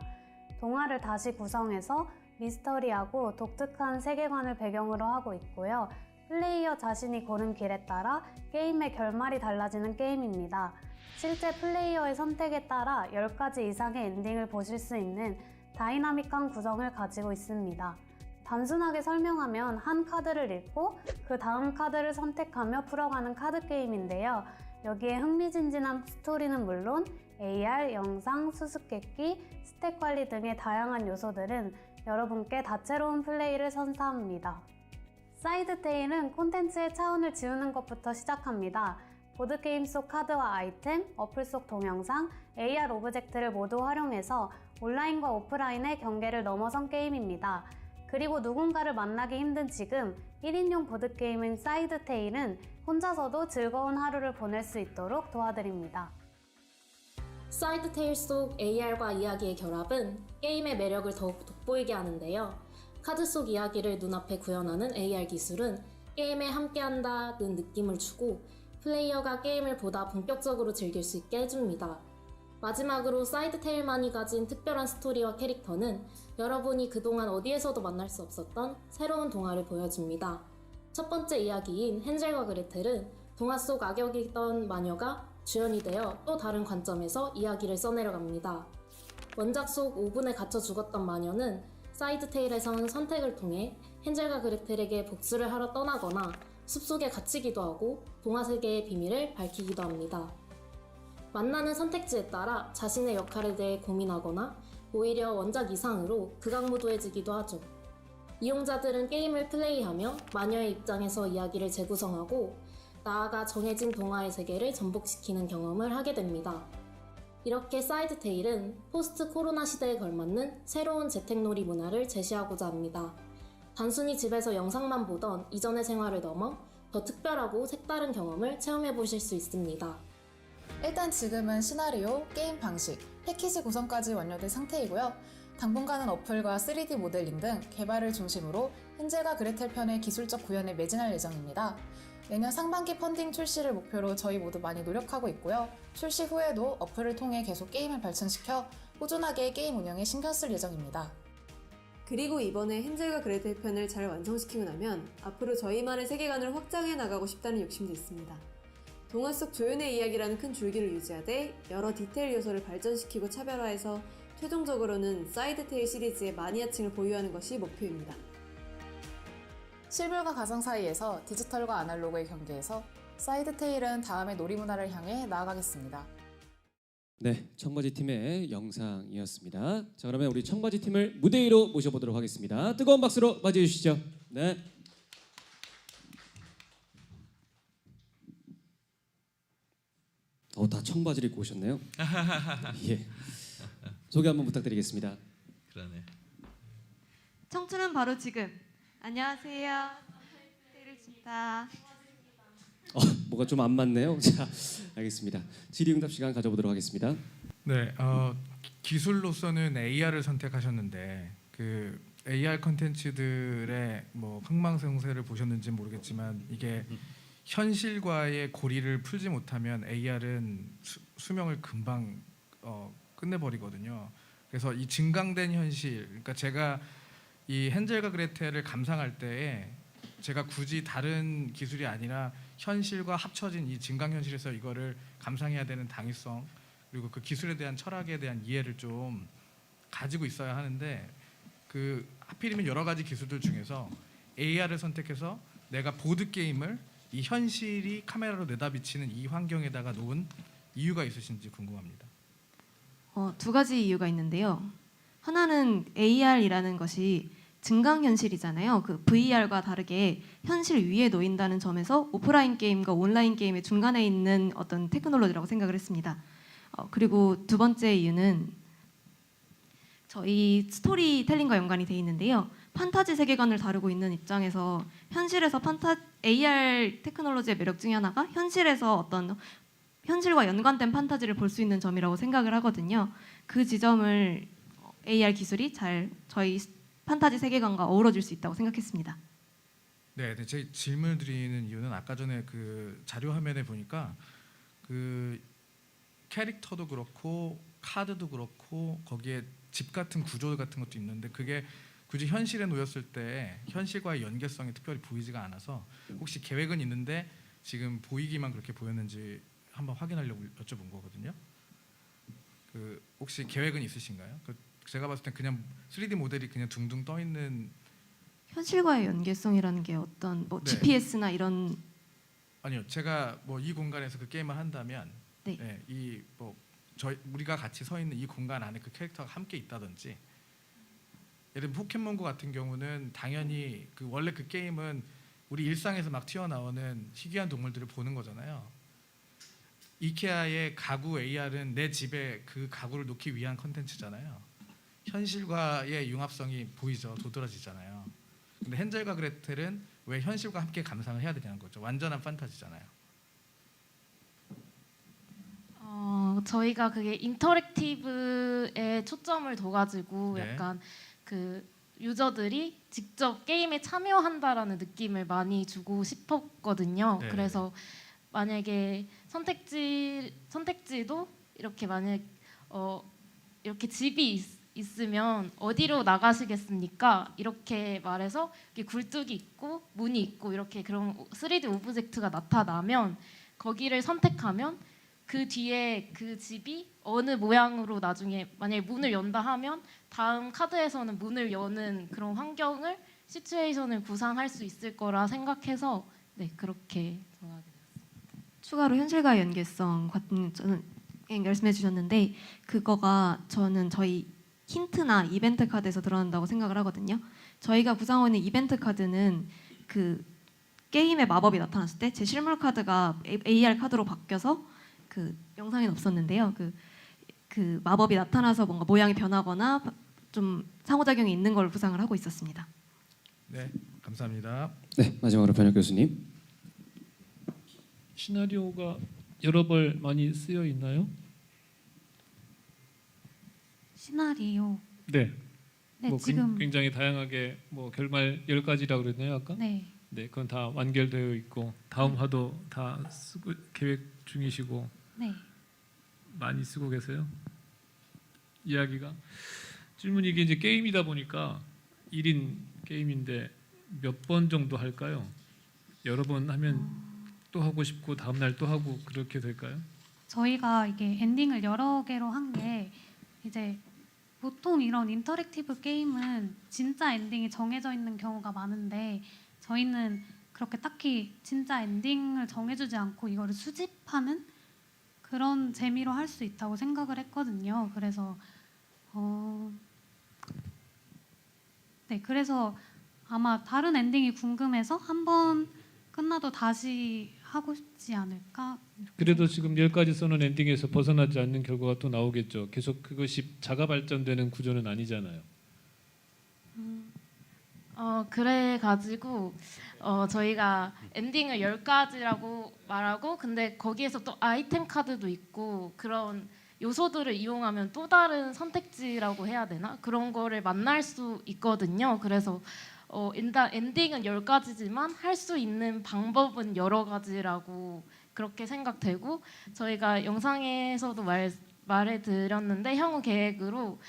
동화를 다시 구성해서 미스터리하고 독특한 세계관을 배경으로 하고 있고요. 플레이어 자신이 고른 길에 따라 게임의 결말이 달라지는 게임입니다. 실제 플레이어의 선택에 따라 10가지 이상의 엔딩을 보실 수 있는 다이나믹한 구성을 가지고 있습니다. 단순하게 설명하면 한 카드를 읽고 그 다음 카드를 선택하며 풀어가는 카드 게임인데요. 여기에 흥미진진한 스토리는 물론 AR, 영상, 수수께끼, 스탯 관리 등의 다양한 요소들은 여러분께 다채로운 플레이를 선사합니다. 사이드 테일은 콘텐츠의 차원을 지우는 것부터 시작합니다. 보드게임 속 카드와 아이템, 어플 속 동영상, AR 오브젝트를 모두 활용해서 온라인과 오프라인의 경계를 넘어선 게임입니다. 그리고 누군가를 만나기 힘든 지금 1인용 보드게임인 사이드 테일은 혼자서도 즐거운 하루를 보낼 수 있도록 도와드립니다. 사이드 테일 속 AR과 이야기의 결합은 게임의 매력을 더욱 돋보이게 하는데요. 카드 속 이야기를 눈앞에 구현하는 AR 기술은 게임에 함께한다는 느낌을 주고 플레이어가 게임을 보다 본격적으로 즐길 수 있게 해줍니다. 마지막으로 사이드 테일만이 가진 특별한 스토리와 캐릭터는 여러분이 그동안 어디에서도 만날 수 없었던 새로운 동화를 보여줍니다. 첫 번째 이야기인 헨젤과 그레텔은 동화 속 악역이던 마녀가 주연이 되어 또 다른 관점에서 이야기를 써내려갑니다. 원작 속 오븐에 갇혀 죽었던 마녀는 사이드 테일에선 선택을 통해 헨젤과 그레텔에게 복수를 하러 떠나거나 숲속에 갇히기도 하고 동화 세계의 비밀을 밝히기도 합니다. 만나는 선택지에 따라 자신의 역할에 대해 고민하거나 오히려 원작 이상으로 극악무도해지기도 하죠. 이용자들은 게임을 플레이하며 마녀의 입장에서 이야기를 재구성하고 나아가 정해진 동화의 세계를 전복시키는 경험을 하게 됩니다. 이렇게 사이드 테일은 포스트 코로나 시대에 걸맞는 새로운 재택놀이 문화를 제시하고자 합니다. 단순히 집에서 영상만 보던 이전의 생활을 넘어 더 특별하고 색다른 경험을 체험해 보실 수 있습니다. 일단 지금은 시나리오, 게임 방식, 패키지 구성까지 완료된 상태이고요. 당분간은 어플과 3D 모델링 등 개발을 중심으로 헨젤과 그레텔 편의 기술적 구현에 매진할 예정입니다. 내년 상반기 펀딩 출시를 목표로 저희 모두 많이 노력하고 있고요. 출시 후에도 어플을 통해 계속 게임을 발전시켜 꾸준하게 게임 운영에 신경 쓸 예정입니다. 그리고 이번에 헨젤과 그레텔 편을 잘 완성시키고 나면 앞으로 저희만의 세계관을 확장해 나가고 싶다는 욕심도 있습니다. 동화 속 조연의 이야기라는 큰 줄기를 유지하되 여러 디테일 요소를 발전시키고 차별화해서 최종적으로는 사이드 테일 시리즈의 마니아층을 보유하는 것이 목표입니다. 실물과 가상 사이에서 디지털과 아날로그의 경계에서 사이드 테일은 다음의 놀이문화를 향해 나아가겠습니다. 네, 청바지 팀의 영상이었습니다. 자, 그러면 우리 청바지 팀을 무대 위로 모셔보도록 하겠습니다. 뜨거운 박수로 맞이해 주시죠. 네. 다 청바지를 입고 오셨네요. 예. 소개 한번 부탁드리겠습니다. 그러네. 청춘은 바로 지금. 안녕하세요. 테일입니다. 뭐가 좀 안 맞네요. 자, 알겠습니다. 질의응답 시간 가져보도록 하겠습니다. 네, 기술로서는 AR을 선택하셨는데 그 AR 컨텐츠들의 뭐 흥망성쇠를 보셨는지 모르겠지만 이게 현실과의 고리를 풀지 못하면 AR은 수명을 금방 끝내버리거든요. 그래서 이 증강된 현실, 그러니까 제가 이 헨젤과 그레텔을 감상할 때에 제가 굳이 다른 기술이 아니라 현실과 합쳐진 이 증강현실에서 이거를 감상해야 되는 당위성 그리고 그 기술에 대한 철학에 대한 이해를 좀 가지고 있어야 하는데 그 하필이면 여러 가지 기술들 중에서 AR을 선택해서 내가 보드 게임을 이 현실이 카메라로 내다비치는 이 환경에다가 놓은 이유가 있으신지 궁금합니다. 두 가지 이유가 있는데요. 하나는 AR이라는 것이 증강현실이잖아요. 그 VR과 다르게 현실 위에 놓인다는 점에서 오프라인 게임과 온라인 게임의 중간에 있는 어떤 테크놀로지라고 생각을 했습니다. 그리고 두 번째 이유는 저희 스토리텔링과 연관이 돼 있는데요. 판타지 세계관을 다루고 있는 입장에서 현실에서 AR 테크놀로지의 매력 중에 하나가 현실에서 어떤 현실과 연관된 판타지를 볼 수 있는 점이라고 생각을 하거든요. 그 지점을 AR 기술이 잘 저희 판타지 세계관과 어우러질 수 있다고 생각했습니다. 네, 제 질문을 드리는 이유는 아까 전에 그 자료 화면에 보니까 그 캐릭터도 그렇고 카드도 그렇고 거기에 집 같은 구조 같은 것도 있는데 그게 굳이 현실에 놓였을 때 현실과의 연계성이 특별히 보이지가 않아서 혹시 계획은 있는데 지금 보이기만 그렇게 보였는지 한번 확인하려고 여쭤본 거거든요. 그 혹시 계획은 있으신가요? 제가 봤을 땐 그냥 3D 모델이 그냥 둥둥 떠 있는 현실과의 연계성이라는 게 어떤 뭐 네. GPS나 이런 아니요. 제가 뭐 이 공간에서 그 게임을 한다면 네. 이 뭐 저희 우리가 같이 서 있는 이 공간 안에 그 캐릭터가 함께 있다든지 예를 들면 포켓몬고 같은 경우는 당연히 그 원래 그 게임은 우리 일상에서 막 튀어나오는 희귀한 동물들을 보는 거잖아요. 이케아의 가구 AR은 내 집에 그 가구를 놓기 위한 컨텐츠잖아요. 현실과의 융합성이 보이죠. 도드라지잖아요. 근데 헨젤과 그레텔은 왜 현실과 함께 감상을 해야 되냐는 거죠. 완전한 판타지잖아요. 저희가 그게 인터랙티브에 초점을 둬가지고 네. 약간 그 유저들이 직접 게임에 참여한다라는 느낌을 많이 주고 싶었거든요. 네. 그래서 만약에 선택지도 이렇게 만약 이렇게 집이 있으면 어디로 나가시겠습니까? 이렇게 말해서 이렇게 굴뚝이 있고 문이 있고 이렇게 그런 3D 오브젝트가 나타나면 거기를 선택하면 그 뒤에 그 집이 어느 모양으로 나중에 만약에 문을 연다 하면 다음 카드에서는 문을 여는 그런 환경을 시츄에이션을 구상할 수 있을 거라 생각해서 네 그렇게 정하게 됐습니다. 추가로 현실과의 연계성 같은 저는 말씀해 주셨는데 그거가 저는 저희 힌트나 이벤트 카드에서 드러난다고 생각을 하거든요. 저희가 구상하고 있는 이벤트 카드는 그 게임의 마법이 나타났을 때 제 실물 카드가 AR 카드로 바뀌어서 그 영상에는 없었는데요. 그 마법이 나타나서 뭔가 모양이 변하거나 좀 상호작용이 있는 걸 구상을 하고 있었습니다. 네, 감사합니다. 네, 마지막으로 변혁 교수님. 시나리오가 여러 벌 많이 쓰여 있나요? 시나리오. 네. 네, 뭐 지금 굉장히 다양하게 뭐 결말 10가지라고 그랬나요 아까? 네. 네, 그건 다 완결되어 있고 다음 화도 다 쓰고 계획 중이시고 네. 많이 쓰고 계세요? 이야기가 질문이 이게 이제 게임이다 보니까 1인 게임인데 몇 번 정도 할까요? 여러 번 하면 또 하고 싶고 다음 날 또 하고 그렇게 될까요? 저희가 이게 엔딩을 여러 개로 한 게 이제 보통 이런 인터랙티브 게임은 진짜 엔딩이 정해져 있는 경우가 많은데 저희는 그렇게 딱히 진짜 엔딩을 정해주지 않고 이거를 수집하는 그런 재미로 할 수 있다고 생각을 했거든요. 그래서 네, 그래서 아마 다른 엔딩이 궁금해서 한 번 끝나도 다시 하고 싶지 않을까. 그래도 지금 10가지 써놓은 엔딩에서 벗어나지 않는 결과가 또 나오겠죠. 계속 그것이 자가 발전되는 구조는 아니잖아요. 그래가지고 저희가 엔딩을 10가지라고 말하고 근데 거기에서 또 아이템 카드도 있고 그런 요소들을 이용하면 또 다른 선택지라고 해야 되나? 그런 거를 만날 수 있거든요. 그래서 일단 엔딩은 10가지지만 할 수 있는 방법은 여러 가지라고 그렇게 생각되고 저희가 영상에서도 말해드렸는데 향후 계획으로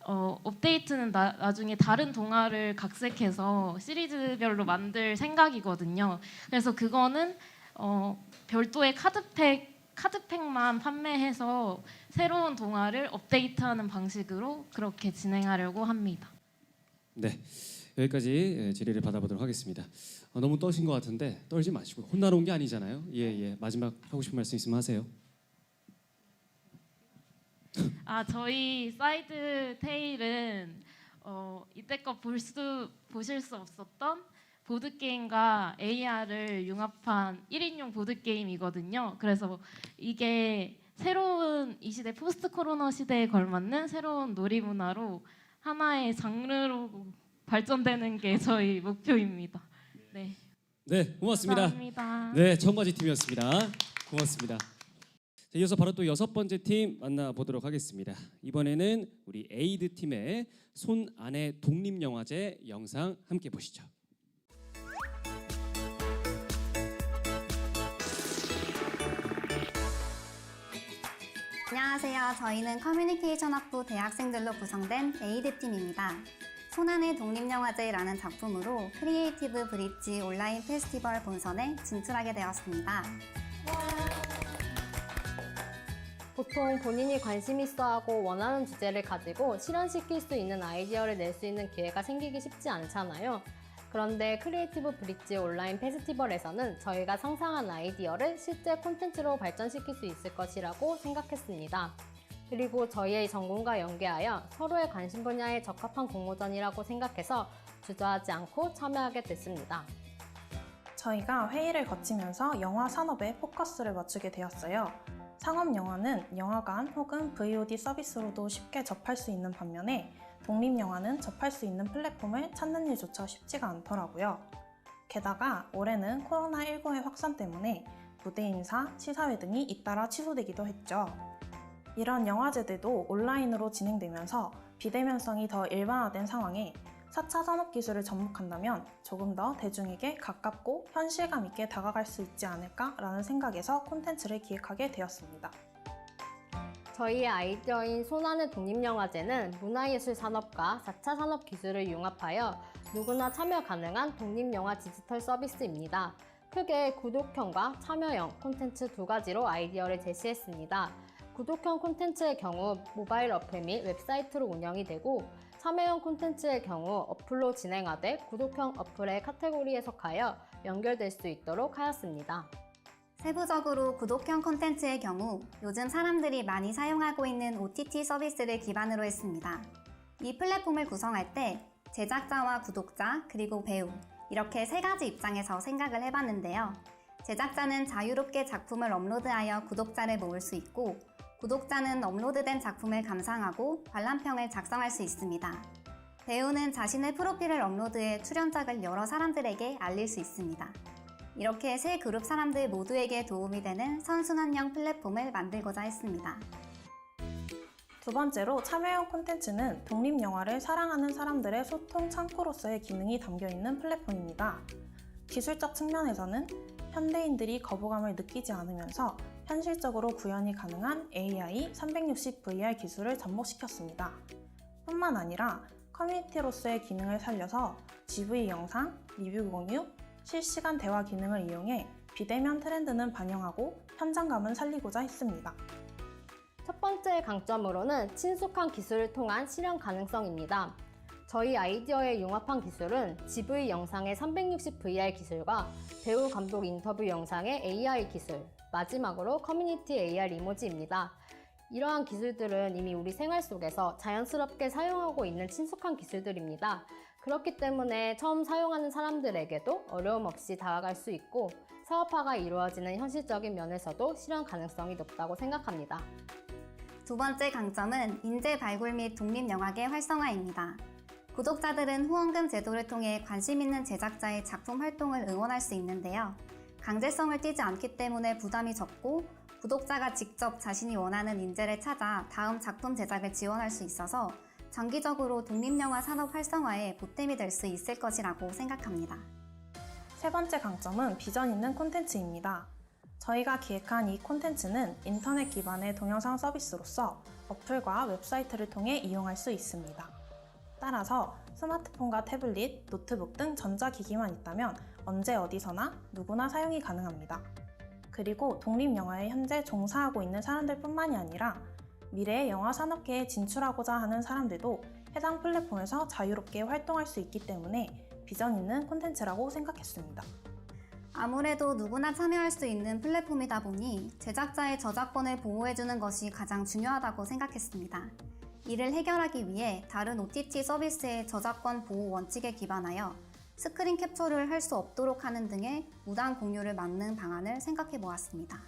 업데이트는 나중에 다른 동화를 각색해서 시리즈별로 만들 생각이거든요. 그래서 그거는 별도의 카드팩만 판매해서 새로운 동화를 업데이트하는 방식으로 그렇게 진행하려고 합니다. 네, 여기까지 질의를 받아보도록 하겠습니다. 너무 떠신 것 같은데 떨지 마시고 혼나러 온 게 아니잖아요. 예. 마지막 하고 싶은 말씀 있으면 하세요. 저희 사이드 테일은 이때껏 보실 수 없었던 보드 게임과 AR을 융합한 1인용 보드 게임이거든요. 그래서 이게 새로운 이 시대 포스트 코로나 시대에 걸맞는 새로운 놀이 문화로 하나의 장르로 발전되는 게 저희 목표입니다. 네. 네, 고맙습니다. 감사합니다. 네, 청바지 팀이었습니다. 고맙습니다. 자, 이어서 바로 또 6번째 팀 만나보도록 하겠습니다. 이번에는 우리 에이드 팀의 손 안의 독립영화제 영상 함께 보시죠. 안녕하세요. 저희는 커뮤니케이션 학부 대학생들로 구성된 에이드팀입니다. 손안의 독립영화제라는 작품으로 크리에이티브 브릿지 온라인 페스티벌 본선에 진출하게 되었습니다. 보통 본인이 관심 있어 하고 원하는 주제를 가지고 실현시킬 수 있는 아이디어를 낼 수 있는 기회가 생기기 쉽지 않잖아요. 그런데 크리에이티브 브릿지 온라인 페스티벌에서는 저희가 상상한 아이디어를 실제 콘텐츠로 발전시킬 수 있을 것이라고 생각했습니다. 그리고 저희의 전공과 연계하여 서로의 관심 분야에 적합한 공모전이라고 생각해서 주저하지 않고 참여하게 됐습니다. 저희가 회의를 거치면서 영화 산업에 포커스를 맞추게 되었어요. 상업 영화는 영화관 혹은 VOD 서비스로도 쉽게 접할 수 있는 반면에 독립영화는 접할 수 있는 플랫폼을 찾는 일조차 쉽지가 않더라고요. 게다가 올해는 코로나19의 확산 때문에 무대 인사, 시사회 등이 잇따라 취소되기도 했죠. 이런 영화제들도 온라인으로 진행되면서 비대면성이 더 일반화된 상황에 4차 산업기술을 접목한다면 조금 더 대중에게 가깝고 현실감 있게 다가갈 수 있지 않을까라는 생각에서 콘텐츠를 기획하게 되었습니다. 저희의 아이디어인 손안의 독립영화제는 문화예술 산업과 4차 산업 기술을 융합하여 누구나 참여 가능한 독립영화 디지털 서비스입니다. 크게 구독형과 참여형 콘텐츠 두 가지로 아이디어를 제시했습니다. 구독형 콘텐츠의 경우 모바일 어플 및 웹사이트로 운영이 되고 참여형 콘텐츠의 경우 어플로 진행하되 구독형 어플의 카테고리에 속하여 연결될 수 있도록 하였습니다. 세부적으로 구독형 콘텐츠의 경우 요즘 사람들이 많이 사용하고 있는 OTT 서비스를 기반으로 했습니다. 이 플랫폼을 구성할 때 제작자와 구독자 그리고 배우 이렇게 세 가지 입장에서 생각을 해봤는데요. 제작자는 자유롭게 작품을 업로드하여 구독자를 모을 수 있고 구독자는 업로드된 작품을 감상하고 관람평을 작성할 수 있습니다. 배우는 자신의 프로필을 업로드해 출연작을 여러 사람들에게 알릴 수 있습니다. 이렇게 세 그룹 사람들 모두에게 도움이 되는 선순환형 플랫폼을 만들고자 했습니다. 두 번째로 참여형 콘텐츠는 독립영화를 사랑하는 사람들의 소통 창구로서의 기능이 담겨있는 플랫폼입니다. 기술적 측면에서는 현대인들이 거부감을 느끼지 않으면서 현실적으로 구현이 가능한 AI 360VR 기술을 접목시켰습니다. 뿐만 아니라 커뮤니티로서의 기능을 살려서 GV 영상, 리뷰 공유, 실시간 대화 기능을 이용해 비대면 트렌드는 반영하고 현장감은 살리고자 했습니다. 첫 번째 강점으로는 친숙한 기술을 통한 실현 가능성입니다. 저희 아이디어에 융합한 기술은 GV 영상의 360VR 기술과 배우 감독 인터뷰 영상의 AR 기술, 마지막으로 커뮤니티 AR 이모지입니다. 이러한 기술들은 이미 우리 생활 속에서 자연스럽게 사용하고 있는 친숙한 기술들입니다. 그렇기 때문에 처음 사용하는 사람들에게도 어려움 없이 다가갈 수 있고 사업화가 이루어지는 현실적인 면에서도 실현 가능성이 높다고 생각합니다. 두 번째 강점은 인재 발굴 및 독립영화계 활성화입니다. 구독자들은 후원금 제도를 통해 관심 있는 제작자의 작품 활동을 응원할 수 있는데요. 강제성을 띠지 않기 때문에 부담이 적고 구독자가 직접 자신이 원하는 인재를 찾아 다음 작품 제작을 지원할 수 있어서 장기적으로 독립영화 산업 활성화에 보탬이 될 수 있을 것이라고 생각합니다. 세 번째 강점은 비전 있는 콘텐츠입니다. 저희가 기획한 이 콘텐츠는 인터넷 기반의 동영상 서비스로서 어플과 웹사이트를 통해 이용할 수 있습니다. 따라서 스마트폰과 태블릿, 노트북 등 전자기기만 있다면 언제 어디서나 누구나 사용이 가능합니다. 그리고 독립영화에 현재 종사하고 있는 사람들 뿐만이 아니라 미래의 영화 산업계에 진출하고자 하는 사람들도 해당 플랫폼에서 자유롭게 활동할 수 있기 때문에 비전 있는 콘텐츠라고 생각했습니다. 아무래도 누구나 참여할 수 있는 플랫폼이다 보니 제작자의 저작권을 보호해주는 것이 가장 중요하다고 생각했습니다. 이를 해결하기 위해 다른 OTT 서비스의 저작권 보호 원칙에 기반하여 스크린 캡처를 할 수 없도록 하는 등의 무단 공유를 막는 방안을 생각해 보았습니다.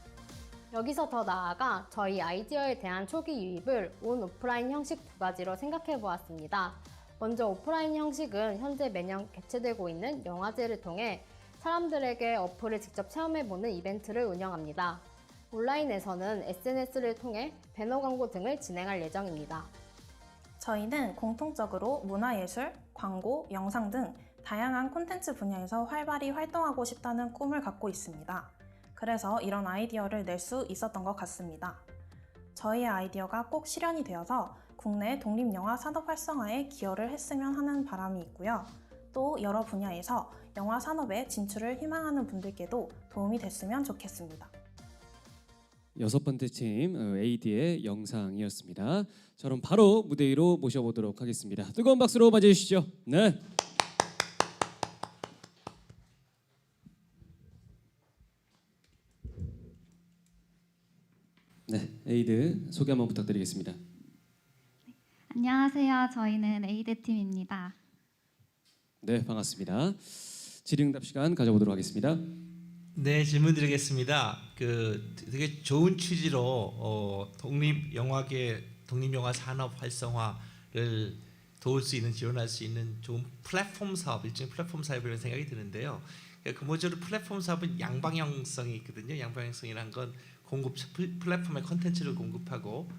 여기서 더 나아가 저희 아이디어에 대한 초기 유입을 온 오프라인 형식 두 가지로 생각해 보았습니다. 먼저 오프라인 형식은 현재 매년 개최되고 있는 영화제를 통해 사람들에게 어플을 직접 체험해보는 이벤트를 운영합니다. 온라인에서는 SNS를 통해 배너 광고 등을 진행할 예정입니다. 저희는 공통적으로 문화예술, 광고, 영상 등 다양한 콘텐츠 분야에서 활발히 활동하고 싶다는 꿈을 갖고 있습니다. 그래서 이런 아이디어를 낼 수 있었던 것 같습니다. 저희의 아이디어가 꼭 실현이 되어서 국내 독립영화 산업 활성화에 기여를 했으면 하는 바람이 있고요. 또 여러 분야에서 영화 산업에 진출을 희망하는 분들께도 도움이 됐으면 좋겠습니다. 6번째 팀 AD의 영상이었습니다. 자, 그럼 바로 무대 위로 모셔보도록 하겠습니다. 뜨거운 박수로 맞이해 주시죠. 네. 네, 에이드 소개 한번 부탁드리겠습니다. 안녕하세요. 저희는 에이드 팀입니다. 네, 반갑습니다. 질의응답 시간 가져보도록 하겠습니다. 네, 질문 드리겠습니다. 되게 좋은 취지로 독립영화 산업 활성화를 도울 수 있는, 지원할 수 있는 좋은 플랫폼 사업, 일종의 플랫폼 사업이라는 생각이 드는데요. 근본적으로 플랫폼 사업은 양방향성이 있거든요. 양방향성이란 건 플랫폼의 컨텐츠를 공급하고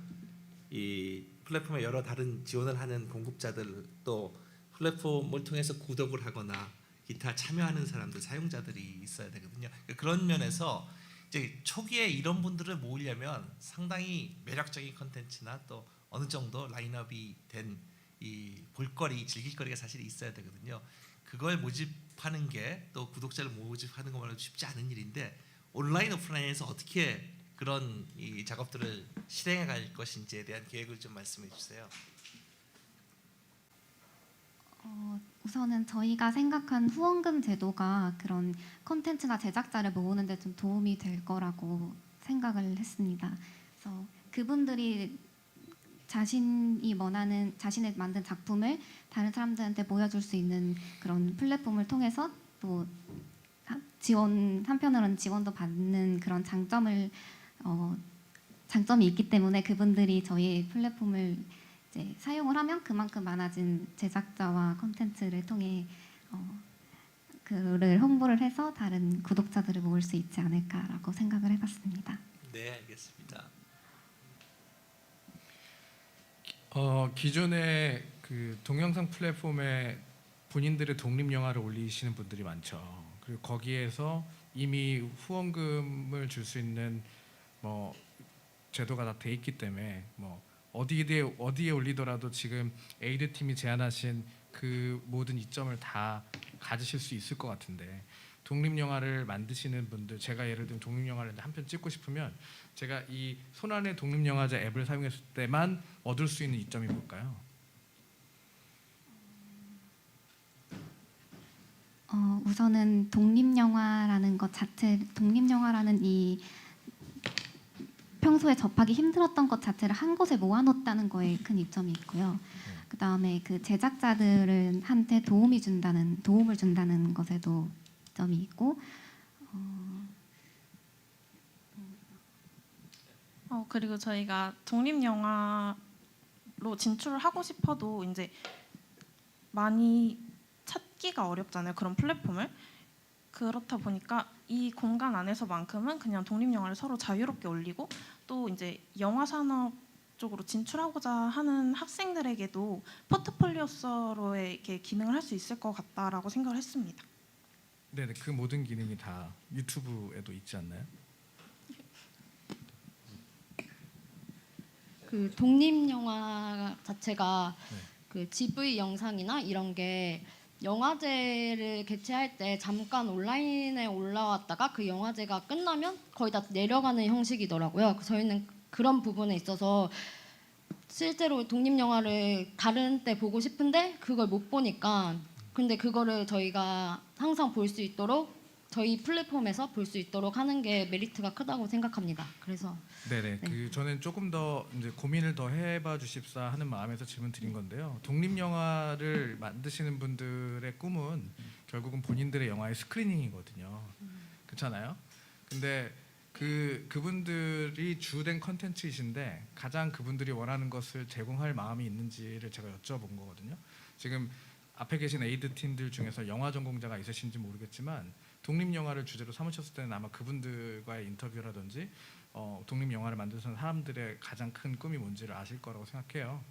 이 플랫폼에 여러 다른 지원을 하는 공급자들, 또 플랫폼을 통해서 구독을 하거나 기타 참여하는 사람들, 사용자들이 있어야 되거든요. 그런 면에서 이제 초기에 이런 분들을 모으려면 상당히 매력적인 컨텐츠나 또 어느 정도 라인업이 된 이 볼거리, 즐길거리가 사실 있어야 되거든요. 그걸 모집하는 게 또 구독자를 모집하는 것만으로 쉽지 않은 일인데, 온라인 오프라인에서 어떻게 그런 이 작업들을 실행해 갈 것인지에 대한 계획을 좀 말씀해 주세요. 우선은 저희가 생각한 후원금 제도가 그런 콘텐츠나 제작자를 모으는 데 좀 도움이 될 거라고 생각을 했습니다. 그래서 그분들이 자신이 원하는, 자신의 만든 작품을 다른 사람들한테 보여줄 수 있는 그런 플랫폼을 통해서 또 한편으로는 지원도 받는 그런 장점이 있기 때문에 그분들이 저희 플랫폼을 이제 사용을 하면 그만큼 많아진 제작자와 콘텐츠를 통해 그를 홍보를 해서 다른 구독자들을 모을 수 있지 않을까라고 생각을 해봤습니다. 네, 알겠습니다. 기존의 그 동영상 플랫폼에 본인들의 독립 영화를 올리시는 분들이 많죠. 그리고 거기에서 이미 후원금을 줄 수 있는 뭐 제도가 다 돼 있기 때문에 뭐 어디에 올리더라도 지금 에이드 팀이 제안하신 그 모든 이점을 다 가지실 수 있을 것 같은데, 독립 영화를 만드시는 분들, 제가 예를 들면 독립 영화를 한 편 찍고 싶으면 제가 이 손안의 독립 영화제 앱을 사용했을 때만 얻을 수 있는 이점이 뭘까요? 우선은 독립영화라는 것 자체, 독립영화라는 이 평소에 접하기 힘들었던 것 자체를 한 곳에 모아놓았다는 거에 큰 이점이 있고요. 그 다음에 그 제작자들한테 도움을 준다는 것에도 점이 있고, 그리고 저희가 독립 영화로 진출을 하고 싶어도 이제 많이 찾기가 어렵잖아요. 그런 플랫폼을. 그렇다 보니까 이 공간 안에서만큼은 그냥 독립 영화를 서로 자유롭게 올리고, 또 이제 영화 산업 쪽으로 진출하고자 하는 학생들에게도 포트폴리오로의 이렇게 기능을 할 수 있을 것 같다라고 생각을 했습니다. 네, 그 모든 기능이 다 유튜브에도 있지 않나요? 그 독립 영화 자체가 그 GV 영상이나 이런 게 영화제를 개최할 때 잠깐 온라인에 올라왔다가 그 영화제가 끝나면 거의 다 내려가는 형식이더라고요. 저희는 그런 부분에 있어서 실제로 독립 영화를 다른 때 보고 싶은데 그걸 못 보니까, 근데 그거를 저희가 항상 볼 수 있도록 저희 플랫폼에서 볼 수 있도록 하는 게 메리트가 크다고 생각합니다. 그래서 네네. 그 저는 조금 더 이제 고민을 더 해봐 주십사 하는 마음에서 질문 드린 건데요. 독립 영화를 만드시는 분들의 꿈은 결국은 본인들의 영화의 스크리닝이거든요. 그렇잖아요. 근데 그분들이 주된 컨텐츠이신데 가장 그분들이 원하는 것을 제공할 마음이 있는지를 제가 여쭤본 거거든요. 지금 앞에 계신 에이드 팀들 중에서 영화 전공자가 있으신지 모르겠지만 독립 영화를 주제로 삼으셨을 때는 아마 그분들과의 인터뷰라든지 독립 영화를 만드는 사람들의 가장 큰 꿈이 뭔지를 아실 거라고 생각해요.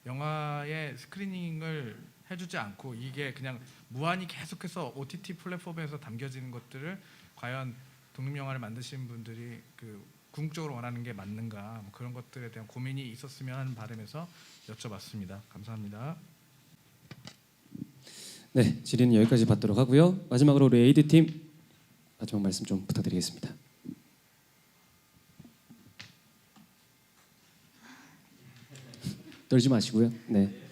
영화의 스크리닝을 해주지 않고 이게 그냥 무한히 계속해서 OTT 플랫폼에서 담겨지는 것들을 과연 독립 영화를 만드신 분들이 그 궁극적으로 원하는 게 맞는가, 뭐 그런 것들에 대한 고민이 있었으면 하는 바람에서 여쭤봤습니다. 감사합니다. 네, 질의는 여기까지 받도록 하고요. 마지막으로 우리 에이드 팀 마지막 말씀 좀 부탁드리겠습니다. 떨지 마시고요. 네.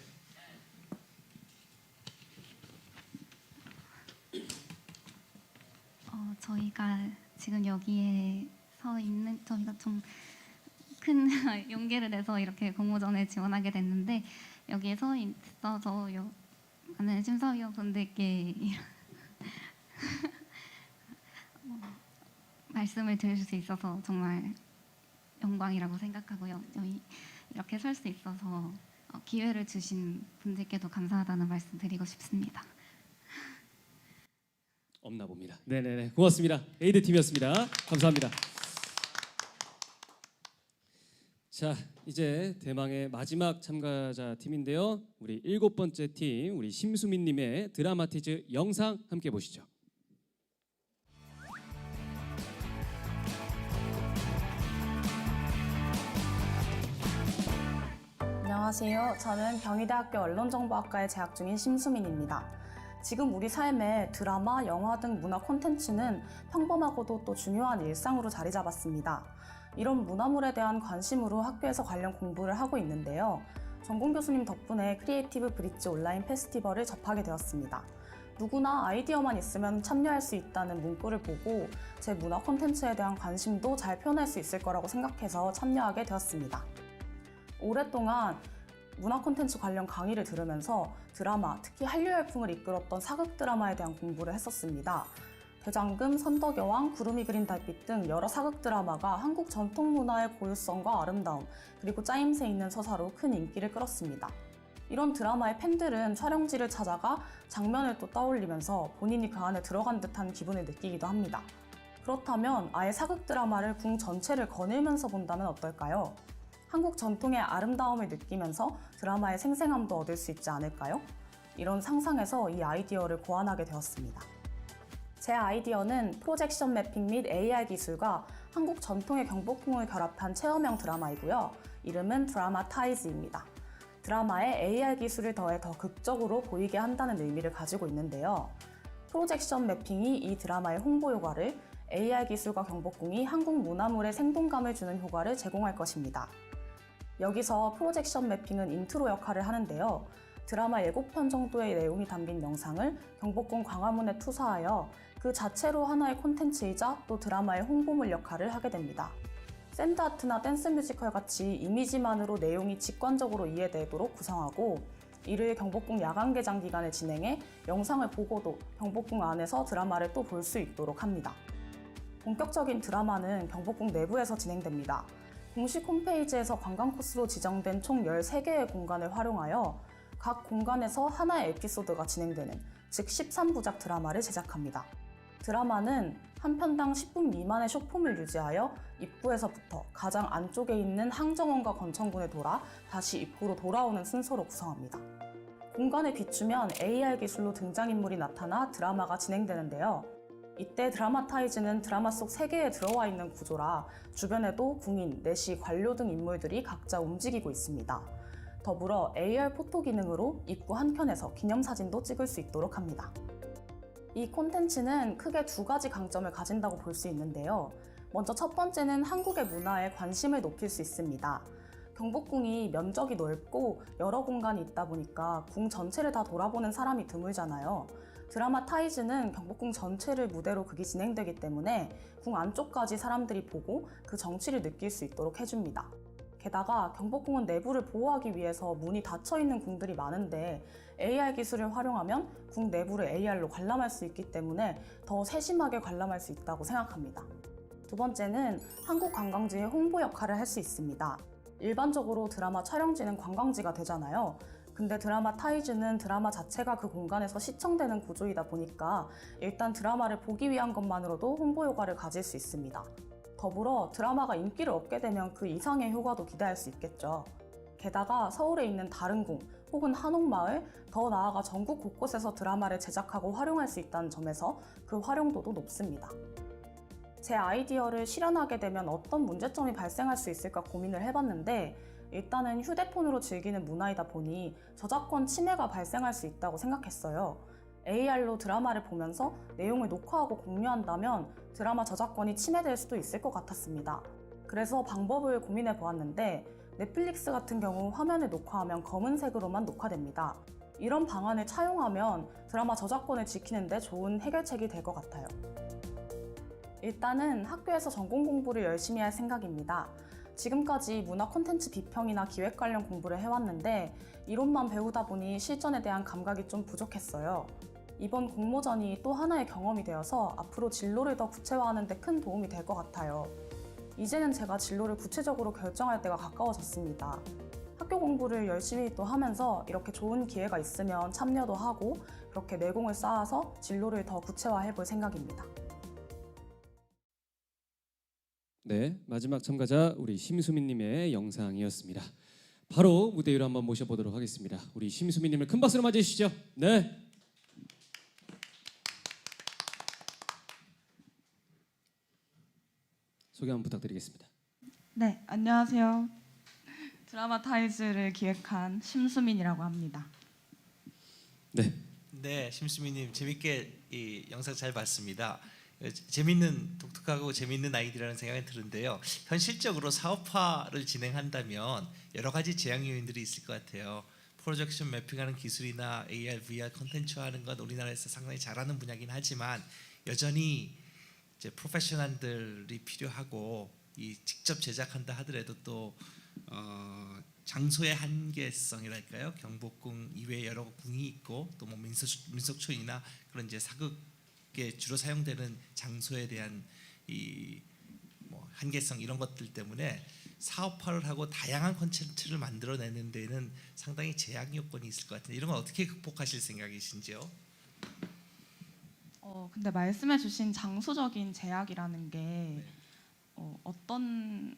저희가 지금 여기에 서 있는 저희가 좀 큰 용기를 내서 이렇게 공모전에 지원하게 됐는데 여기에 서 있어서 많은 심사위원분들께 말씀을 드릴 수 있어서 정말 영광이라고 생각하고요. 저희 이렇게 설 수 있어서 기회를 주신 분들께도 감사하다는 말씀 드리고 싶습니다. 없나 봅니다. 네네네, 고맙습니다. 에이드 팀이었습니다. 감사합니다. 자, 이제 대망의 마지막 참가자 팀인데요. 우리 7번째 팀, 우리 심수민님의 드라마티즈 영상 함께 보시죠. 안녕하세요. 저는 경희대학교 언론정보학과에 재학 중인 심수민입니다. 지금 우리 삶에 드라마, 영화 등 문화 콘텐츠는 평범하고도 또 중요한 일상으로 자리 잡았습니다. 이런 문화물에 대한 관심으로 학교에서 관련 공부를 하고 있는데요. 전공 교수님 덕분에 크리에이티브 브릿지 온라인 페스티벌을 접하게 되었습니다. 누구나 아이디어만 있으면 참여할 수 있다는 문구를 보고 제 문화 콘텐츠에 대한 관심도 잘 표현할 수 있을 거라고 생각해서 참여하게 되었습니다. 오랫동안 문화 콘텐츠 관련 강의를 들으면서 드라마, 특히 한류 열풍을 이끌었던 사극 드라마에 대한 공부를 했었습니다. 대장금, 선덕여왕, 구름이 그린 달빛 등 여러 사극 드라마가 한국 전통 문화의 고유성과 아름다움, 그리고 짜임새 있는 서사로 큰 인기를 끌었습니다. 이런 드라마의 팬들은 촬영지를 찾아가 장면을 또 떠올리면서 본인이 그 안에 들어간 듯한 기분을 느끼기도 합니다. 그렇다면 아예 사극 드라마를 궁 전체를 거닐면서 본다면 어떨까요? 한국 전통의 아름다움을 느끼면서 드라마의 생생함도 얻을 수 있지 않을까요? 이런 상상에서 이 아이디어를 고안하게 되었습니다. 제 아이디어는 프로젝션 매핑 및 AR 기술과 한국 전통의 경복궁을 결합한 체험형 드라마이고요. 이름은 드라마타이즈입니다. 드라마에 AR 기술을 더해 더 극적으로 보이게 한다는 의미를 가지고 있는데요. 프로젝션 매핑이 이 드라마의 홍보 효과를, AR 기술과 경복궁이 한국 문화물에 생동감을 주는 효과를 제공할 것입니다. 여기서 프로젝션 매핑은 인트로 역할을 하는데요. 드라마 7편 정도의 내용이 담긴 영상을 경복궁 광화문에 투사하여 그 자체로 하나의 콘텐츠이자 또 드라마의 홍보물 역할을 하게 됩니다. 샌드아트나 댄스 뮤지컬 같이 이미지만으로 내용이 직관적으로 이해되도록 구성하고, 이를 경복궁 야간 개장 기간에 진행해 영상을 보고도 경복궁 안에서 드라마를 또 볼 수 있도록 합니다. 본격적인 드라마는 경복궁 내부에서 진행됩니다. 공식 홈페이지에서 관광 코스로 지정된 총 13개의 공간을 활용하여 각 공간에서 하나의 에피소드가 진행되는, 즉 13부작 드라마를 제작합니다. 드라마는 한 편당 10분 미만의 쇼폼을 유지하여 입구에서부터 가장 안쪽에 있는 항정원과 건천군에 돌아 다시 입구로 돌아오는 순서로 구성합니다. 공간에 비추면 AR 기술로 등장인물이 나타나 드라마가 진행되는데요. 이때 드라마타이즈는 드라마 속 세계에 들어와 있는 구조라 주변에도 궁인, 내시, 관료 등 인물들이 각자 움직이고 있습니다. 더불어 AR 포토 기능으로 입구 한켠에서 기념사진도 찍을 수 있도록 합니다. 이 콘텐츠는 크게 2가지 강점을 가진다고 볼 수 있는데요. 먼저 첫 번째는 한국의 문화에 관심을 높일 수 있습니다. 경복궁이 면적이 넓고 여러 공간이 있다 보니까 궁 전체를 다 돌아보는 사람이 드물잖아요. 드라마 타이즈는 경복궁 전체를 무대로 극이 진행되기 때문에 궁 안쪽까지 사람들이 보고 그 정취를 느낄 수 있도록 해줍니다. 게다가 경복궁은 내부를 보호하기 위해서 문이 닫혀있는 궁들이 많은데 AR 기술을 활용하면 궁 내부를 AR로 관람할 수 있기 때문에 더 세심하게 관람할 수 있다고 생각합니다. 두 번째는 한국 관광지의 홍보 역할을 할 수 있습니다. 일반적으로 드라마 촬영지는 관광지가 되잖아요. 근데 드라마 타이즈는 드라마 자체가 그 공간에서 시청되는 구조이다 보니까 일단 드라마를 보기 위한 것만으로도 홍보 효과를 가질 수 있습니다. 더불어 드라마가 인기를 얻게 되면 그 이상의 효과도 기대할 수 있겠죠. 게다가 서울에 있는 다른 궁 혹은 한옥마을, 더 나아가 전국 곳곳에서 드라마를 제작하고 활용할 수 있다는 점에서 그 활용도도 높습니다. 제 아이디어를 실현하게 되면 어떤 문제점이 발생할 수 있을까 고민을 해봤는데 일단은 휴대폰으로 즐기는 문화이다 보니 저작권 침해가 발생할 수 있다고 생각했어요. AR로 드라마를 보면서 내용을 녹화하고 공유한다면 드라마 저작권이 침해될 수도 있을 것 같았습니다. 그래서 방법을 고민해 보았는데 넷플릭스 같은 경우 화면을 녹화하면 검은색으로만 녹화됩니다. 이런 방안을 차용하면 드라마 저작권을 지키는 데 좋은 해결책이 될 것 같아요. 일단은 학교에서 전공 공부를 열심히 할 생각입니다. 지금까지 문화 콘텐츠 비평이나 기획 관련 공부를 해왔는데 이론만 배우다 보니 실전에 대한 감각이 좀 부족했어요. 이번 공모전이 또 하나의 경험이 되어서 앞으로 진로를 더 구체화하는 데 큰 도움이 될 것 같아요. 이제는 제가 진로를 구체적으로 결정할 때가 가까워졌습니다. 학교 공부를 열심히 또 하면서 이렇게 좋은 기회가 있으면 참여도 하고 이렇게 내공을 쌓아서 진로를 더 구체화해 볼 생각입니다. 네, 마지막 참가자 우리 심수민님의 영상이었습니다. 바로 무대 위로 한번 모셔보도록 하겠습니다. 우리 심수민님을 큰 박수로 맞이해 주시죠. 네. 소개 한번 부탁드리겠습니다. 네, 안녕하세요. 드라마 타이즈를 기획한 심수민이라고 합니다. 네. 네, 심수미님 재밌게 이 영상 잘 봤습니다. 재밌는 독특하고 재밌는 아이디어라는 생각이 드는데요. 현실적으로 사업화를 진행한다면 여러 가지 제약 요인들이 있을 것 같아요. 프로젝션 매핑하는 기술이나 AR, VR 콘텐츠화하는 건 우리나라에서 상당히 잘하는 분야긴 하지만 여전히 이제 프로페셔널들이 필요하고 이 직접 제작한다 하더라도 또 장소의 한계성이랄까요? 경복궁 이외에 여러 궁이 있고 또 뭐 민속촌이나 그런 이제 사극에 주로 사용되는 장소에 대한 이 뭐 한계성 이런 것들 때문에 사업화를 하고 다양한 콘텐츠를 만들어내는 데는 상당히 제약 요건이 있을 것 같은데 이런 건 어떻게 극복하실 생각이신지요? 근데 말씀해주신 장소적인 제약이라는 게 어떤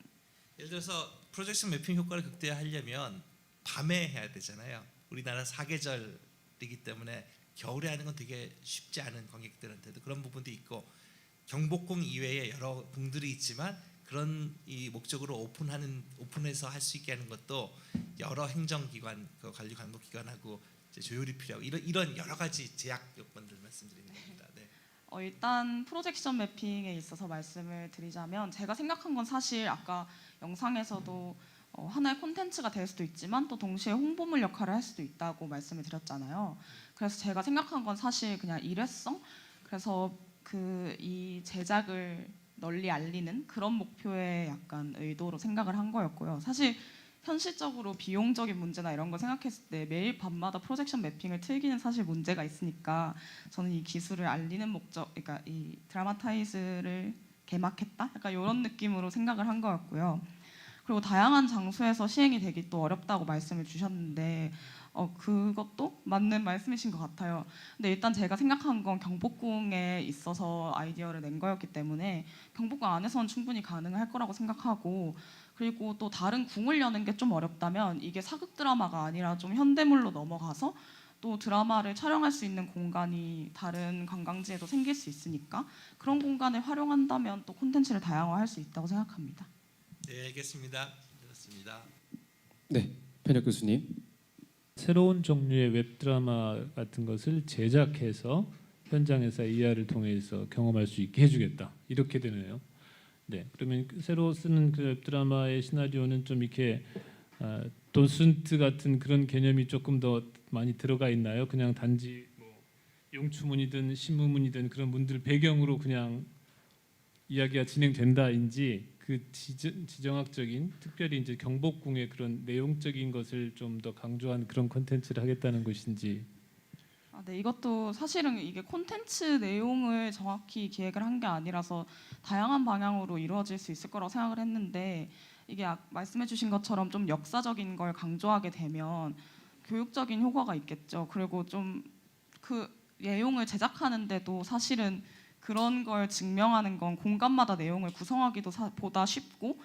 예를 들어서 프로젝션 매핑 효과를 극대화하려면 밤에 해야 되잖아요. 우리나라 사계절이기 때문에 겨울에 하는 건 되게 쉽지 않은 관객들한테도 그런 부분도 있고 경복궁 이외에 여러 궁들이 있지만 그런 이 목적으로 오픈해서 할 수 있게 하는 것도 여러 행정기관, 그 관리 광고기관하고 조율이 필요하고 이런 여러 가지 제약 요건들 말씀드리는 겁니다. 네. 일단 프로젝션 매핑에 있어서 말씀을 드리자면 제가 생각한 건 사실 아까 영상에서도 하나의 콘텐츠가 될 수도 있지만 또 동시에 홍보물 역할을 할 수도 있다고 말씀을 드렸잖아요. 그래서 제가 생각한 건 사실 그냥 일회성? 그래서 이 제작을 널리 알리는 그런 목표의 약간 의도로 생각을 한 거였고요. 사실 현실적으로 비용적인 문제나 이런 거 생각했을 때 매일 밤마다 프로젝션 매핑을 틀기는 사실 문제가 있으니까 저는 이 기술을 알리는 목적, 그러니까 이 드라마 타이즈를 개막했다? 약간 이런 느낌으로 생각을 한 거였고요. 그리고 다양한 장소에서 시행이 되기 또 어렵다고 말씀을 주셨는데 그것도 맞는 말씀이신 것 같아요. 근데 일단 제가 생각한 건 경복궁에 있어서 아이디어를 낸 거였기 때문에 경복궁 안에서는 충분히 가능할 거라고 생각하고 그리고 또 다른 궁을 여는 게 좀 어렵다면 이게 사극 드라마가 아니라 좀 현대물로 넘어가서 또 드라마를 촬영할 수 있는 공간이 다른 관광지에도 생길 수 있으니까 그런 공간을 활용한다면 또 콘텐츠를 다양화할 수 있다고 생각합니다. 네, 알겠습니다. 들었습니다. 네, 편혁 교수님. 새로운 종류의 웹드라마 같은 것을 제작해서 현장에서 AR을 통해서 경험할 수 있게 해주겠다. 이렇게 되네요. 네, 그러면 새로 쓰는 그 웹드라마의 시나리오는 좀 이렇게 도슨트 같은 그런 개념이 조금 더 많이 들어가 있나요? 그냥 단지 뭐 용추문이든 신무문이든 그런 문들 배경으로 그냥 이야기가 진행된다인지 그 지정학적인 특별히 이제 경복궁의 그런 내용적인 것을 좀 더 강조한 그런 콘텐츠를 하겠다는 것인지. 네, 이것도 사실은 이게 콘텐츠 내용을 정확히 기획을 한 게 아니라서 다양한 방향으로 이루어질 수 있을 거라고 생각을 했는데 이게 말씀해주신 것처럼 좀 역사적인 걸 강조하게 되면 교육적인 효과가 있겠죠. 그리고 좀 그 내용을 제작하는데도 사실은 그런 걸 증명하는 건 공간마다 내용을 구성하기도 보다 쉽고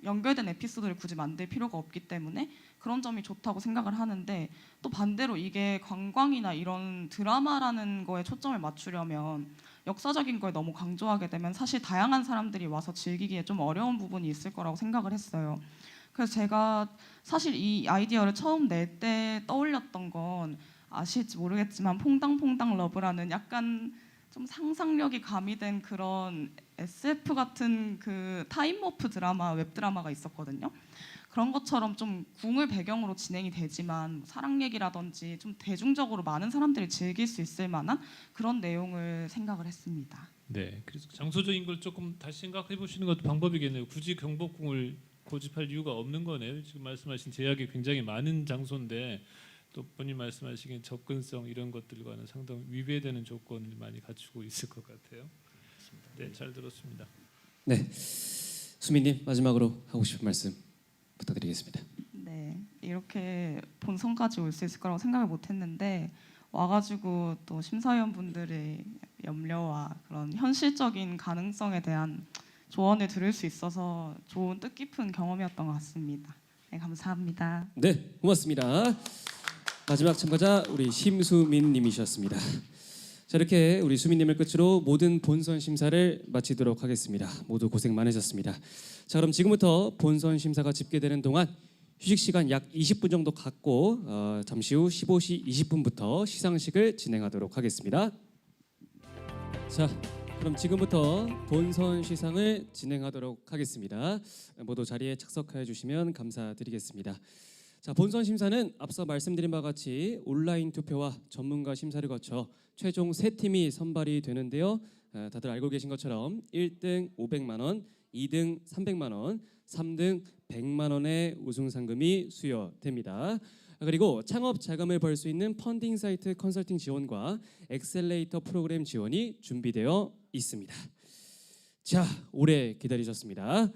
연결된 에피소드를 굳이 만들 필요가 없기 때문에 그런 점이 좋다고 생각을 하는데, 또 반대로 이게 관광이나 이런 드라마라는 거에 초점을 맞추려면 역사적인 걸 너무 강조하게 되면 사실 다양한 사람들이 와서 즐기기에 좀 어려운 부분이 있을 거라고 생각을 했어요. 그래서 제가 사실 이 아이디어를 처음 낼 때 떠올렸던 건 아실지 모르겠지만 퐁당퐁당 러브라는 약간 좀 상상력이 가미된 그런 SF 같은 그 타임워프 드라마, 웹드라마가 있었거든요. 그런 것처럼 좀 궁을 배경으로 진행이 되지만 사랑 얘기라든지 좀 대중적으로 많은 사람들이 즐길 수 있을 만한 그런 내용을 생각을 했습니다. 네, 그래서 장소적인 걸 조금 다시 생각해 보시는 것도 방법이겠네요. 굳이 경복궁을 고집할 이유가 없는 거네요. 지금 말씀하신 제약이 굉장히 많은 장소인데 또 본인 말씀하시기엔 접근성 이런 것들과는 상당히 위배되는 조건을 많이 갖추고 있을 것 같아요. 네, 잘 들었습니다. 네, 수민님 마지막으로 하고 싶은 말씀 부탁드리겠습니다. 네, 이렇게 본선까지 올 수 있을 거라고 생각을 못했는데 와가지고 또 심사위원분들의 염려와 그런 현실적인 가능성에 대한 조언을 들을 수 있어서 좋은 뜻깊은 경험이었던 것 같습니다. 네, 감사합니다. 네, 고맙습니다. 마지막 참가자 우리 심수민님이셨습니다. 자, 이렇게 우리 수민님을 끝으로 모든 본선 심사를 마치도록 하겠습니다. 모두 고생 많으셨습니다. 자, 그럼 지금부터 본선 심사가 집계되는 동안 휴식 시간 약 20분 정도 갖고 잠시 후 15시 20분부터 시상식을 진행하도록 하겠습니다. 자, 그럼 지금부터 본선 시상을 진행하도록 하겠습니다. 모두 자리에 착석하여 주시면 감사드리겠습니다. 자, 본선 심사는 앞서 말씀드린 바와 같이 온라인 투표와 전문가 심사를 거쳐 최종 3팀이 선발이 되는데요. 다들 알고 계신 것처럼 1등 500만 원, 2등 300만 원, 3등 100만 원의 우승 상금이 수여됩니다. 그리고 창업 자금을 벌 수 있는 펀딩 사이트 컨설팅 지원과 엑셀레이터 프로그램 지원이 준비되어 있습니다. 자, 오래 기다리셨습니다.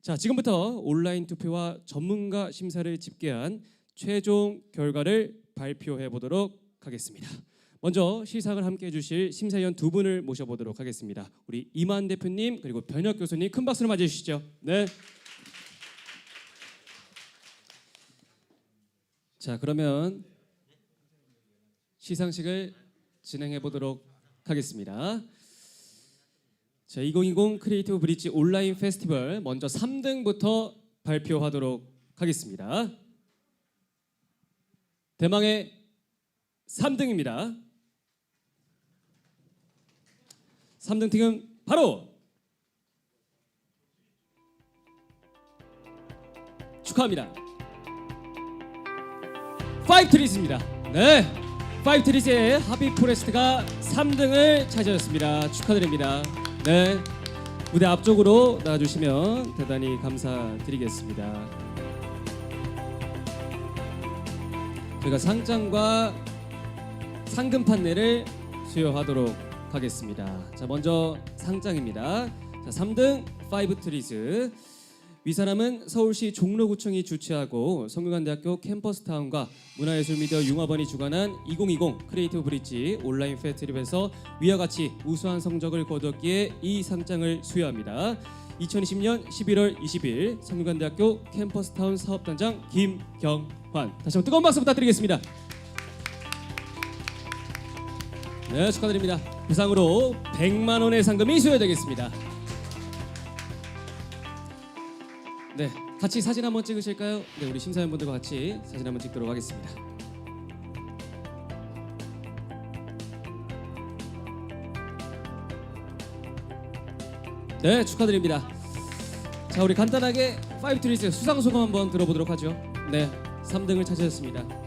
자, 지금부터 온라인 투표와 전문가 심사를 집계한 최종 결과를 발표해 보도록 하겠습니다. 먼저 시상을 함께 해주실 심사위원 두 분을 모셔보도록 하겠습니다. 우리 이만 대표님 그리고 변혁 교수님 큰 박수로 맞이해 주시죠. 네. 자, 그러면 시상식을 진행해 보도록 하겠습니다. 자, 2020 크리에이티브 브릿지 온라인 페스티벌 먼저 3등부터 발표하도록 하겠습니다. 대망의 3등입니다. 3등 팀은 바로 축하합니다. 파이브트리즈입니다. 네, 파이브트리즈의 하비포레스트가 3등을 차지하였습니다. 축하드립니다. 네, 무대 앞쪽으로 나와주시면 대단히 감사드리겠습니다. 저희가 상장과 상금 판넬을 수여하도록 하겠습니다. 자, 먼저 상장입니다. 자, 3등 파이브트리즈. 위사람은 서울시 종로구청이 주최하고 성균관대학교 캠퍼스타운과 문화예술미디어 융합원이 주관한 2020 크리에이티브 브릿지 온라인 페스티벌에서 위와 같이 우수한 성적을 거두었기에 이 상장을 수여합니다. 2020년 11월 20일 성균관대학교 캠퍼스타운 사업단장 김경환. 다시 한번 뜨거운 박수 부탁드리겠습니다. 네, 축하드립니다. 부상으로 100만 원의 상금이 수여되겠습니다. 네, 같이 사진 한번 찍으실까요? 네, 우리 심사위원분들과 같이 사진 한번 찍도록 하겠습니다. 네, 축하드립니다. 자, 우리 간단하게 파이브트리즈 수상 소감 한번 들어보도록 하죠. 네, 3등을 차지했습니다.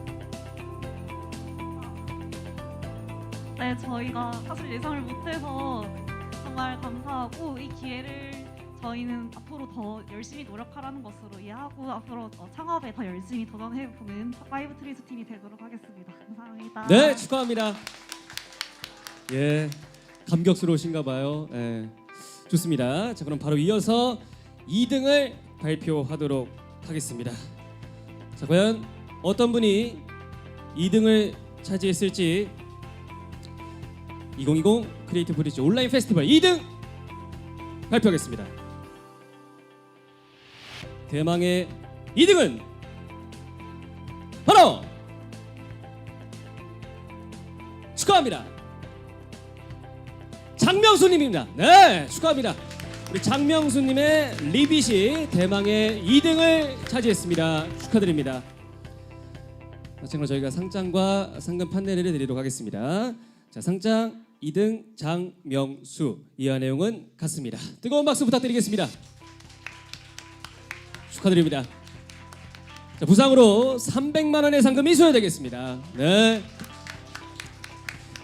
네, 저희가 사실 예상을 못해서 정말 감사하고 이 기회를 저희는 앞으로 더 열심히 노력하라는 것으로 이해하고 앞으로 창업에 더 열심히 도전해보는 파이브트리즈 팀이 되도록 하겠습니다. 감사합니다. 네, 축하합니다. 예, 감격스러우신가 봐요. 예, 좋습니다. 자, 그럼 바로 이어서 2등을 발표하도록 하겠습니다. 자, 과연 어떤 분이 2등을 차지했을지 2020 크리에이티브 브릿지 온라인 페스티벌 2등 발표하겠습니다. 대망의 2등은 바로 축하합니다. 장명수님입니다. 네, 축하합니다. 우리 장명수님의 리빗이 대망의 2등을 차지했습니다. 축하드립니다. 마찬가지로 저희가 상장과 상금 판넬을 드리도록 하겠습니다. 자, 상장 2등 장명수, 이하 내용은 같습니다. 뜨거운 박수 부탁드리겠습니다. 축하드립니다. 자, 부상으로 300만 원의 상금이 소요되겠습니다. 네.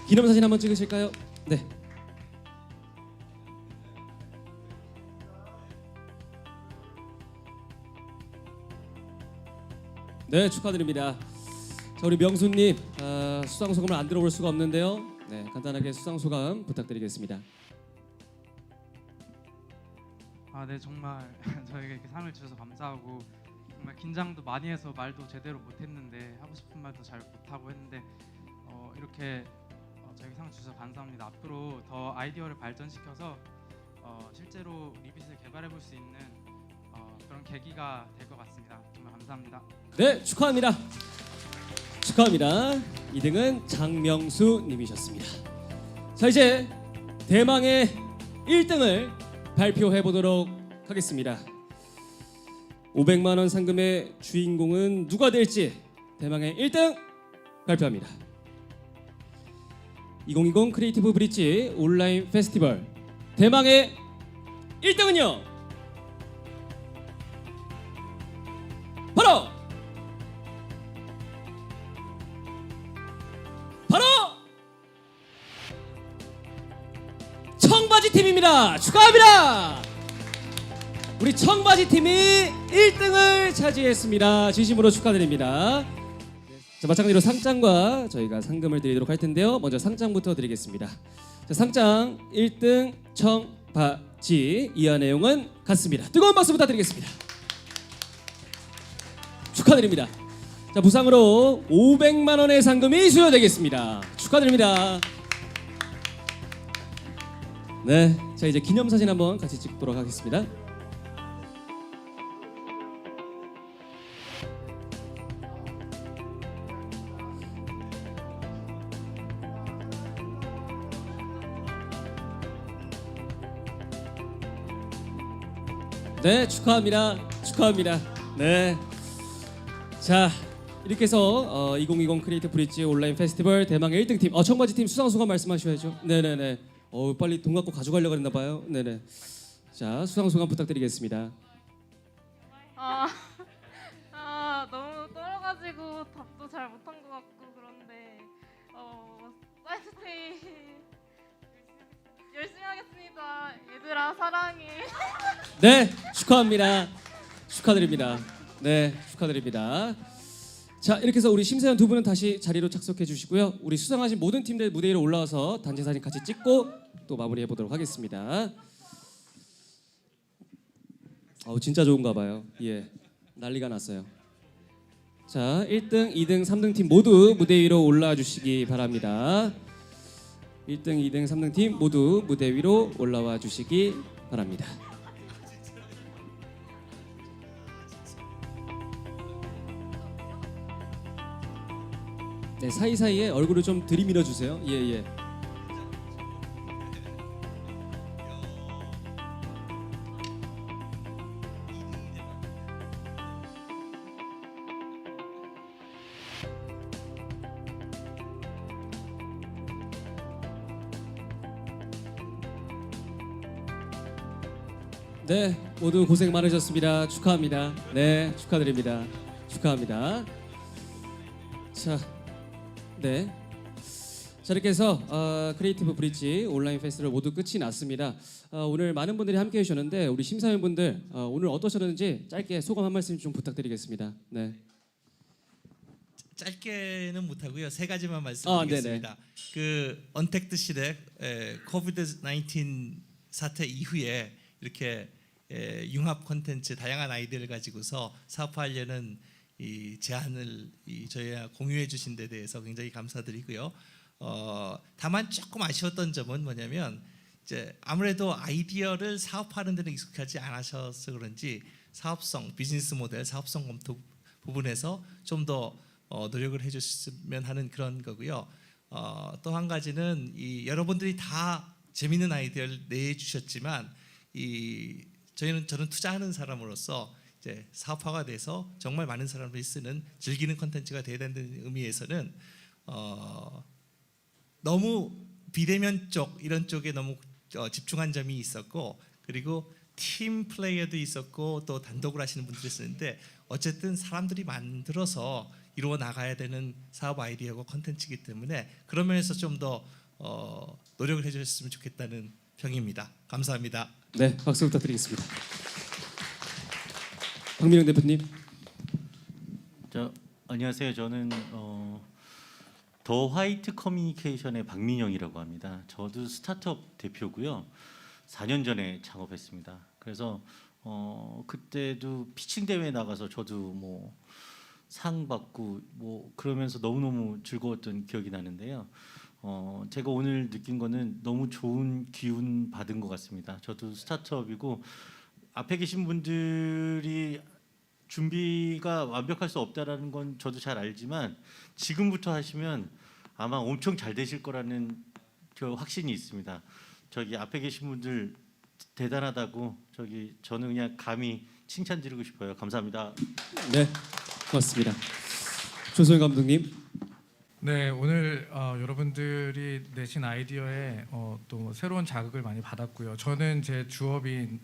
기념사진 한번 찍으실까요? 네. 네, 축하드립니다. 자, 우리 명수님 수상 소감을 안 들어볼 수가 없는데요. 네, 간단하게 수상 소감 부탁드리겠습니다. 네, 정말 저에게 이렇게 상을 주셔서 감사하고 정말 긴장도 많이 해서 말도 제대로 못했는데 하고 싶은 말도 잘 못하고 했는데 이렇게 저에게 상을 주셔서 감사합니다. 앞으로 더 아이디어를 발전시켜서 실제로 리빗을 개발해 볼 수 있는 그런 계기가 될 것 같습니다. 정말 감사합니다. 네, 축하합니다. 축하합니다. 2등은 장명수 님이셨습니다. 자, 이제 대망의 1등을 발표해 보도록 하겠습니다. 500만 원 상금의 주인공은 누가 될지 대망의 1등 발표합니다. 2020 크리에이티브 브릿지 온라인 페스티벌 대망의 1등은요. 바로 청바지 팀입니다. 축하합니다. 우리 청바지 팀이 1등을 차지했습니다. 진심으로 축하드립니다. 자, 마찬가지로 상장과 저희가 상금을 드리도록 할 텐데요. 먼저 상장부터 드리겠습니다. 자, 상장 1등 청바지, 이하 내용은 같습니다. 뜨거운 박수 부탁드리겠습니다. 축하드립니다. 자, 부상으로 500만 원의 상금이 수여되겠습니다. 축하드립니다. 네, 자, 이제 기념사진 한번 같이 찍도록 하겠습니다. 네, 축하합니다. 축하합니다. 네. 자, 이렇게 해서 2020 크리에이티브 브릿지 온라인 페스티벌 대망의 1등 팀, 청바지 팀 수상 소감 말씀하셔야죠. 네네네. 빨리 돈 갖고 가져가려고 했나 봐요. 네네. 자, 수상 소감 부탁드리겠습니다. 너무 떨어가지고 답도 잘 못한 것 같고 그런데 사이드테이 열심히 하겠습니다. 얘들아 사랑해. 네, 축하합니다. 축하드립니다. 네, 축하드립니다. 자, 이렇게 해서 우리 심사위원 두 분은 다시 자리로 착석해 주시고요. 우리 수상하신 모든 팀들 무대 위로 올라와서 단체 사진 같이 찍고 또 마무리해 보도록 하겠습니다. 진짜 좋은가 봐요. 예, 난리가 났어요. 자, 1등, 2등, 3등 팀 모두 무대 위로 올라와 주시기 바랍니다. 1등, 2등, 3등 팀 모두 무대 위로 올라와 주시기 바랍니다. 네, 사이사이에 얼굴을 좀 들이밀어 주세요. 예. 네, 모두 고생 많으셨습니다. 축하합니다. 네, 축하드립니다. 축하합니다. 자, 네. 자, 이렇게 해서 크리에이티브 브릿지 온라인 페스티벌 모두 끝이 났습니다. 오늘 많은 분들이 함께해 주셨는데 우리 심사위원분들 오늘 어떠셨는지 짧게 소감 한 말씀 좀 부탁드리겠습니다. 네. 짧게는 못하고요. 세 가지만 말씀드리겠습니다. 그 언택트 시대 코비드 19 사태 이후에 이렇게 융합 콘텐츠 다양한 아이디어를 가지고서 사업화하려는 이 제안을 저희와 공유해 주신 데 대해서 굉장히 감사드리고요. 다만 조금 아쉬웠던 점은 뭐냐면 이제 아무래도 아이디어를 사업화하는 데는 익숙하지 않으셔서 그런지 사업성, 비즈니스 모델, 사업성 검토 부분에서 좀 더 노력을 해주셨으면 하는 그런 거고요. 또 한 가지는 여러분들이 다 재밌는 아이디어를 내주셨지만 저는 투자하는 사람으로서 이제 사업화가 돼서 정말 많은 사람들이 쓰는 즐기는 콘텐츠가 돼야 된다는 의미에서는 너무 비대면 쪽 이런 쪽에 너무 집중한 점이 있었고, 그리고 팀 플레이어도 있었고 또 단독으로 하시는 분들이 있었는데 어쨌든 사람들이 만들어서 이루어 나가야 되는 사업 아이디어고 콘텐츠이기 때문에 그런 면에서 좀 더 노력을 해주셨으면 좋겠다는 평입니다. 감사합니다. 네, 박수 부탁드리겠습니다. 박민영 대표님. 안녕하세요. 저는 더 화이트 커뮤니케이션의 박민영이라고 합니다. 저도 스타트업 대표고요. 4년 전에 창업했습니다. 그래서 그때도 피칭 대회 나가서 저도 뭐 상 받고 뭐 그러면서 너무너무 즐거웠던 기억이 나는데요. 제가 오늘 느낀 거는 너무 좋은 기운 받은 것 같습니다. 저도 스타트업이고 앞에 계신 분들이 준비가 완벽할 수 없다라는 건 저도 잘 알지만 지금부터 하시면 아마 엄청 잘 되실 거라는 저 확신이 있습니다. 저기 앞에 계신 분들 대단하다고 저는 그냥 감히 칭찬드리고 싶어요. 감사합니다. 네, 고맙습니다. 조소영 감독님. 네, 오늘 여러분들이 내신 아이디어에 또 새로운 자극을 많이 받았고요. 저는 제 주업인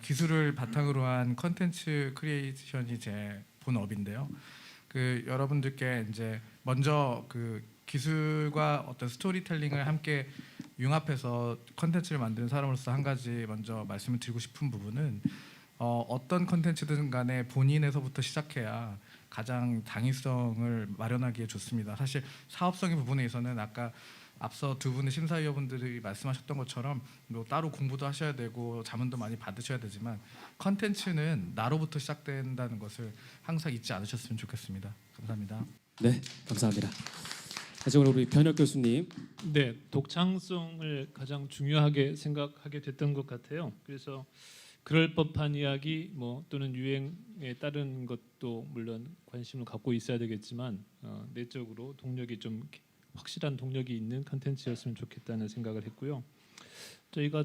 기술을 바탕으로 한 컨텐츠 크리에이션이 제 본업인데요. 여러분들께 이제 먼저 기술과 어떤 스토리텔링을 함께 융합해서 컨텐츠를 만드는 사람으로서 한 가지 먼저 말씀을 드리고 싶은 부분은 어떤 컨텐츠든 간에 본인에서부터 시작해야 가장 당위성을 마련하기에 좋습니다. 사실 사업성의 부분에 있어서는 아까 앞서 두 분의 심사위원분들이 말씀하셨던 것처럼 뭐 따로 공부도 하셔야 되고 자문도 많이 받으셔야 되지만 컨텐츠는 나로부터 시작된다는 것을 항상 잊지 않으셨으면 좋겠습니다. 감사합니다. 네, 감사합니다. 마지막으로 우리 변혁 교수님. 네, 독창성을 가장 중요하게 생각하게 됐던 것 같아요. 그래서 그럴 법한 이야기 또는 유행에 따른 것도 물론 관심을 갖고 있어야 되겠지만 내적으로 동력이 좀 확실한 동력이 있는 컨텐츠였으면 좋겠다는 생각을 했고요. 저희가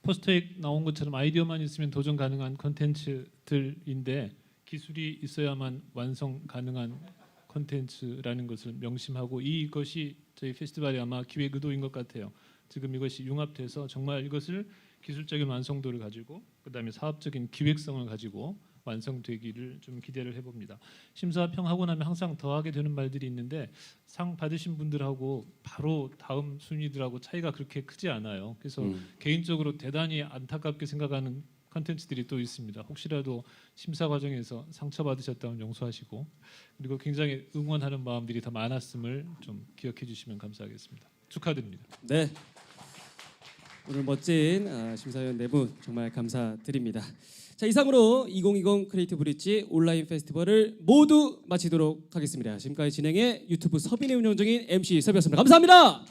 포스터에 나온 것처럼 아이디어만 있으면 도전 가능한 컨텐츠들인데 기술이 있어야만 완성 가능한 컨텐츠라는 것을 명심하고 이것이 저희 페스티벌의 아마 기획 의도인 것 같아요. 지금 이것이 융합돼서 정말 이것을 기술적인 완성도를 가지고 그다음에 사업적인 기획성을 가지고 완성되기를 좀 기대를 해봅니다. 심사평하고 나면 항상 더하게 되는 말들이 있는데 상 받으신 분들하고 바로 다음 순위들하고 차이가 그렇게 크지 않아요. 그래서 개인적으로 대단히 안타깝게 생각하는 컨텐츠들이 또 있습니다. 혹시라도 심사 과정에서 상처받으셨다면 용서하시고 그리고 굉장히 응원하는 마음들이 더 많았음을 좀 기억해 주시면 감사하겠습니다. 축하드립니다. 네. 오늘 멋진 심사위원 네 분 정말 감사드립니다. 자, 이상으로 2020 크리에이티브 브릿지 온라인 페스티벌을 모두 마치도록 하겠습니다. 지금까지 진행의 유튜브 서빈의 운영 중인 MC 섭이었습니다. 감사합니다.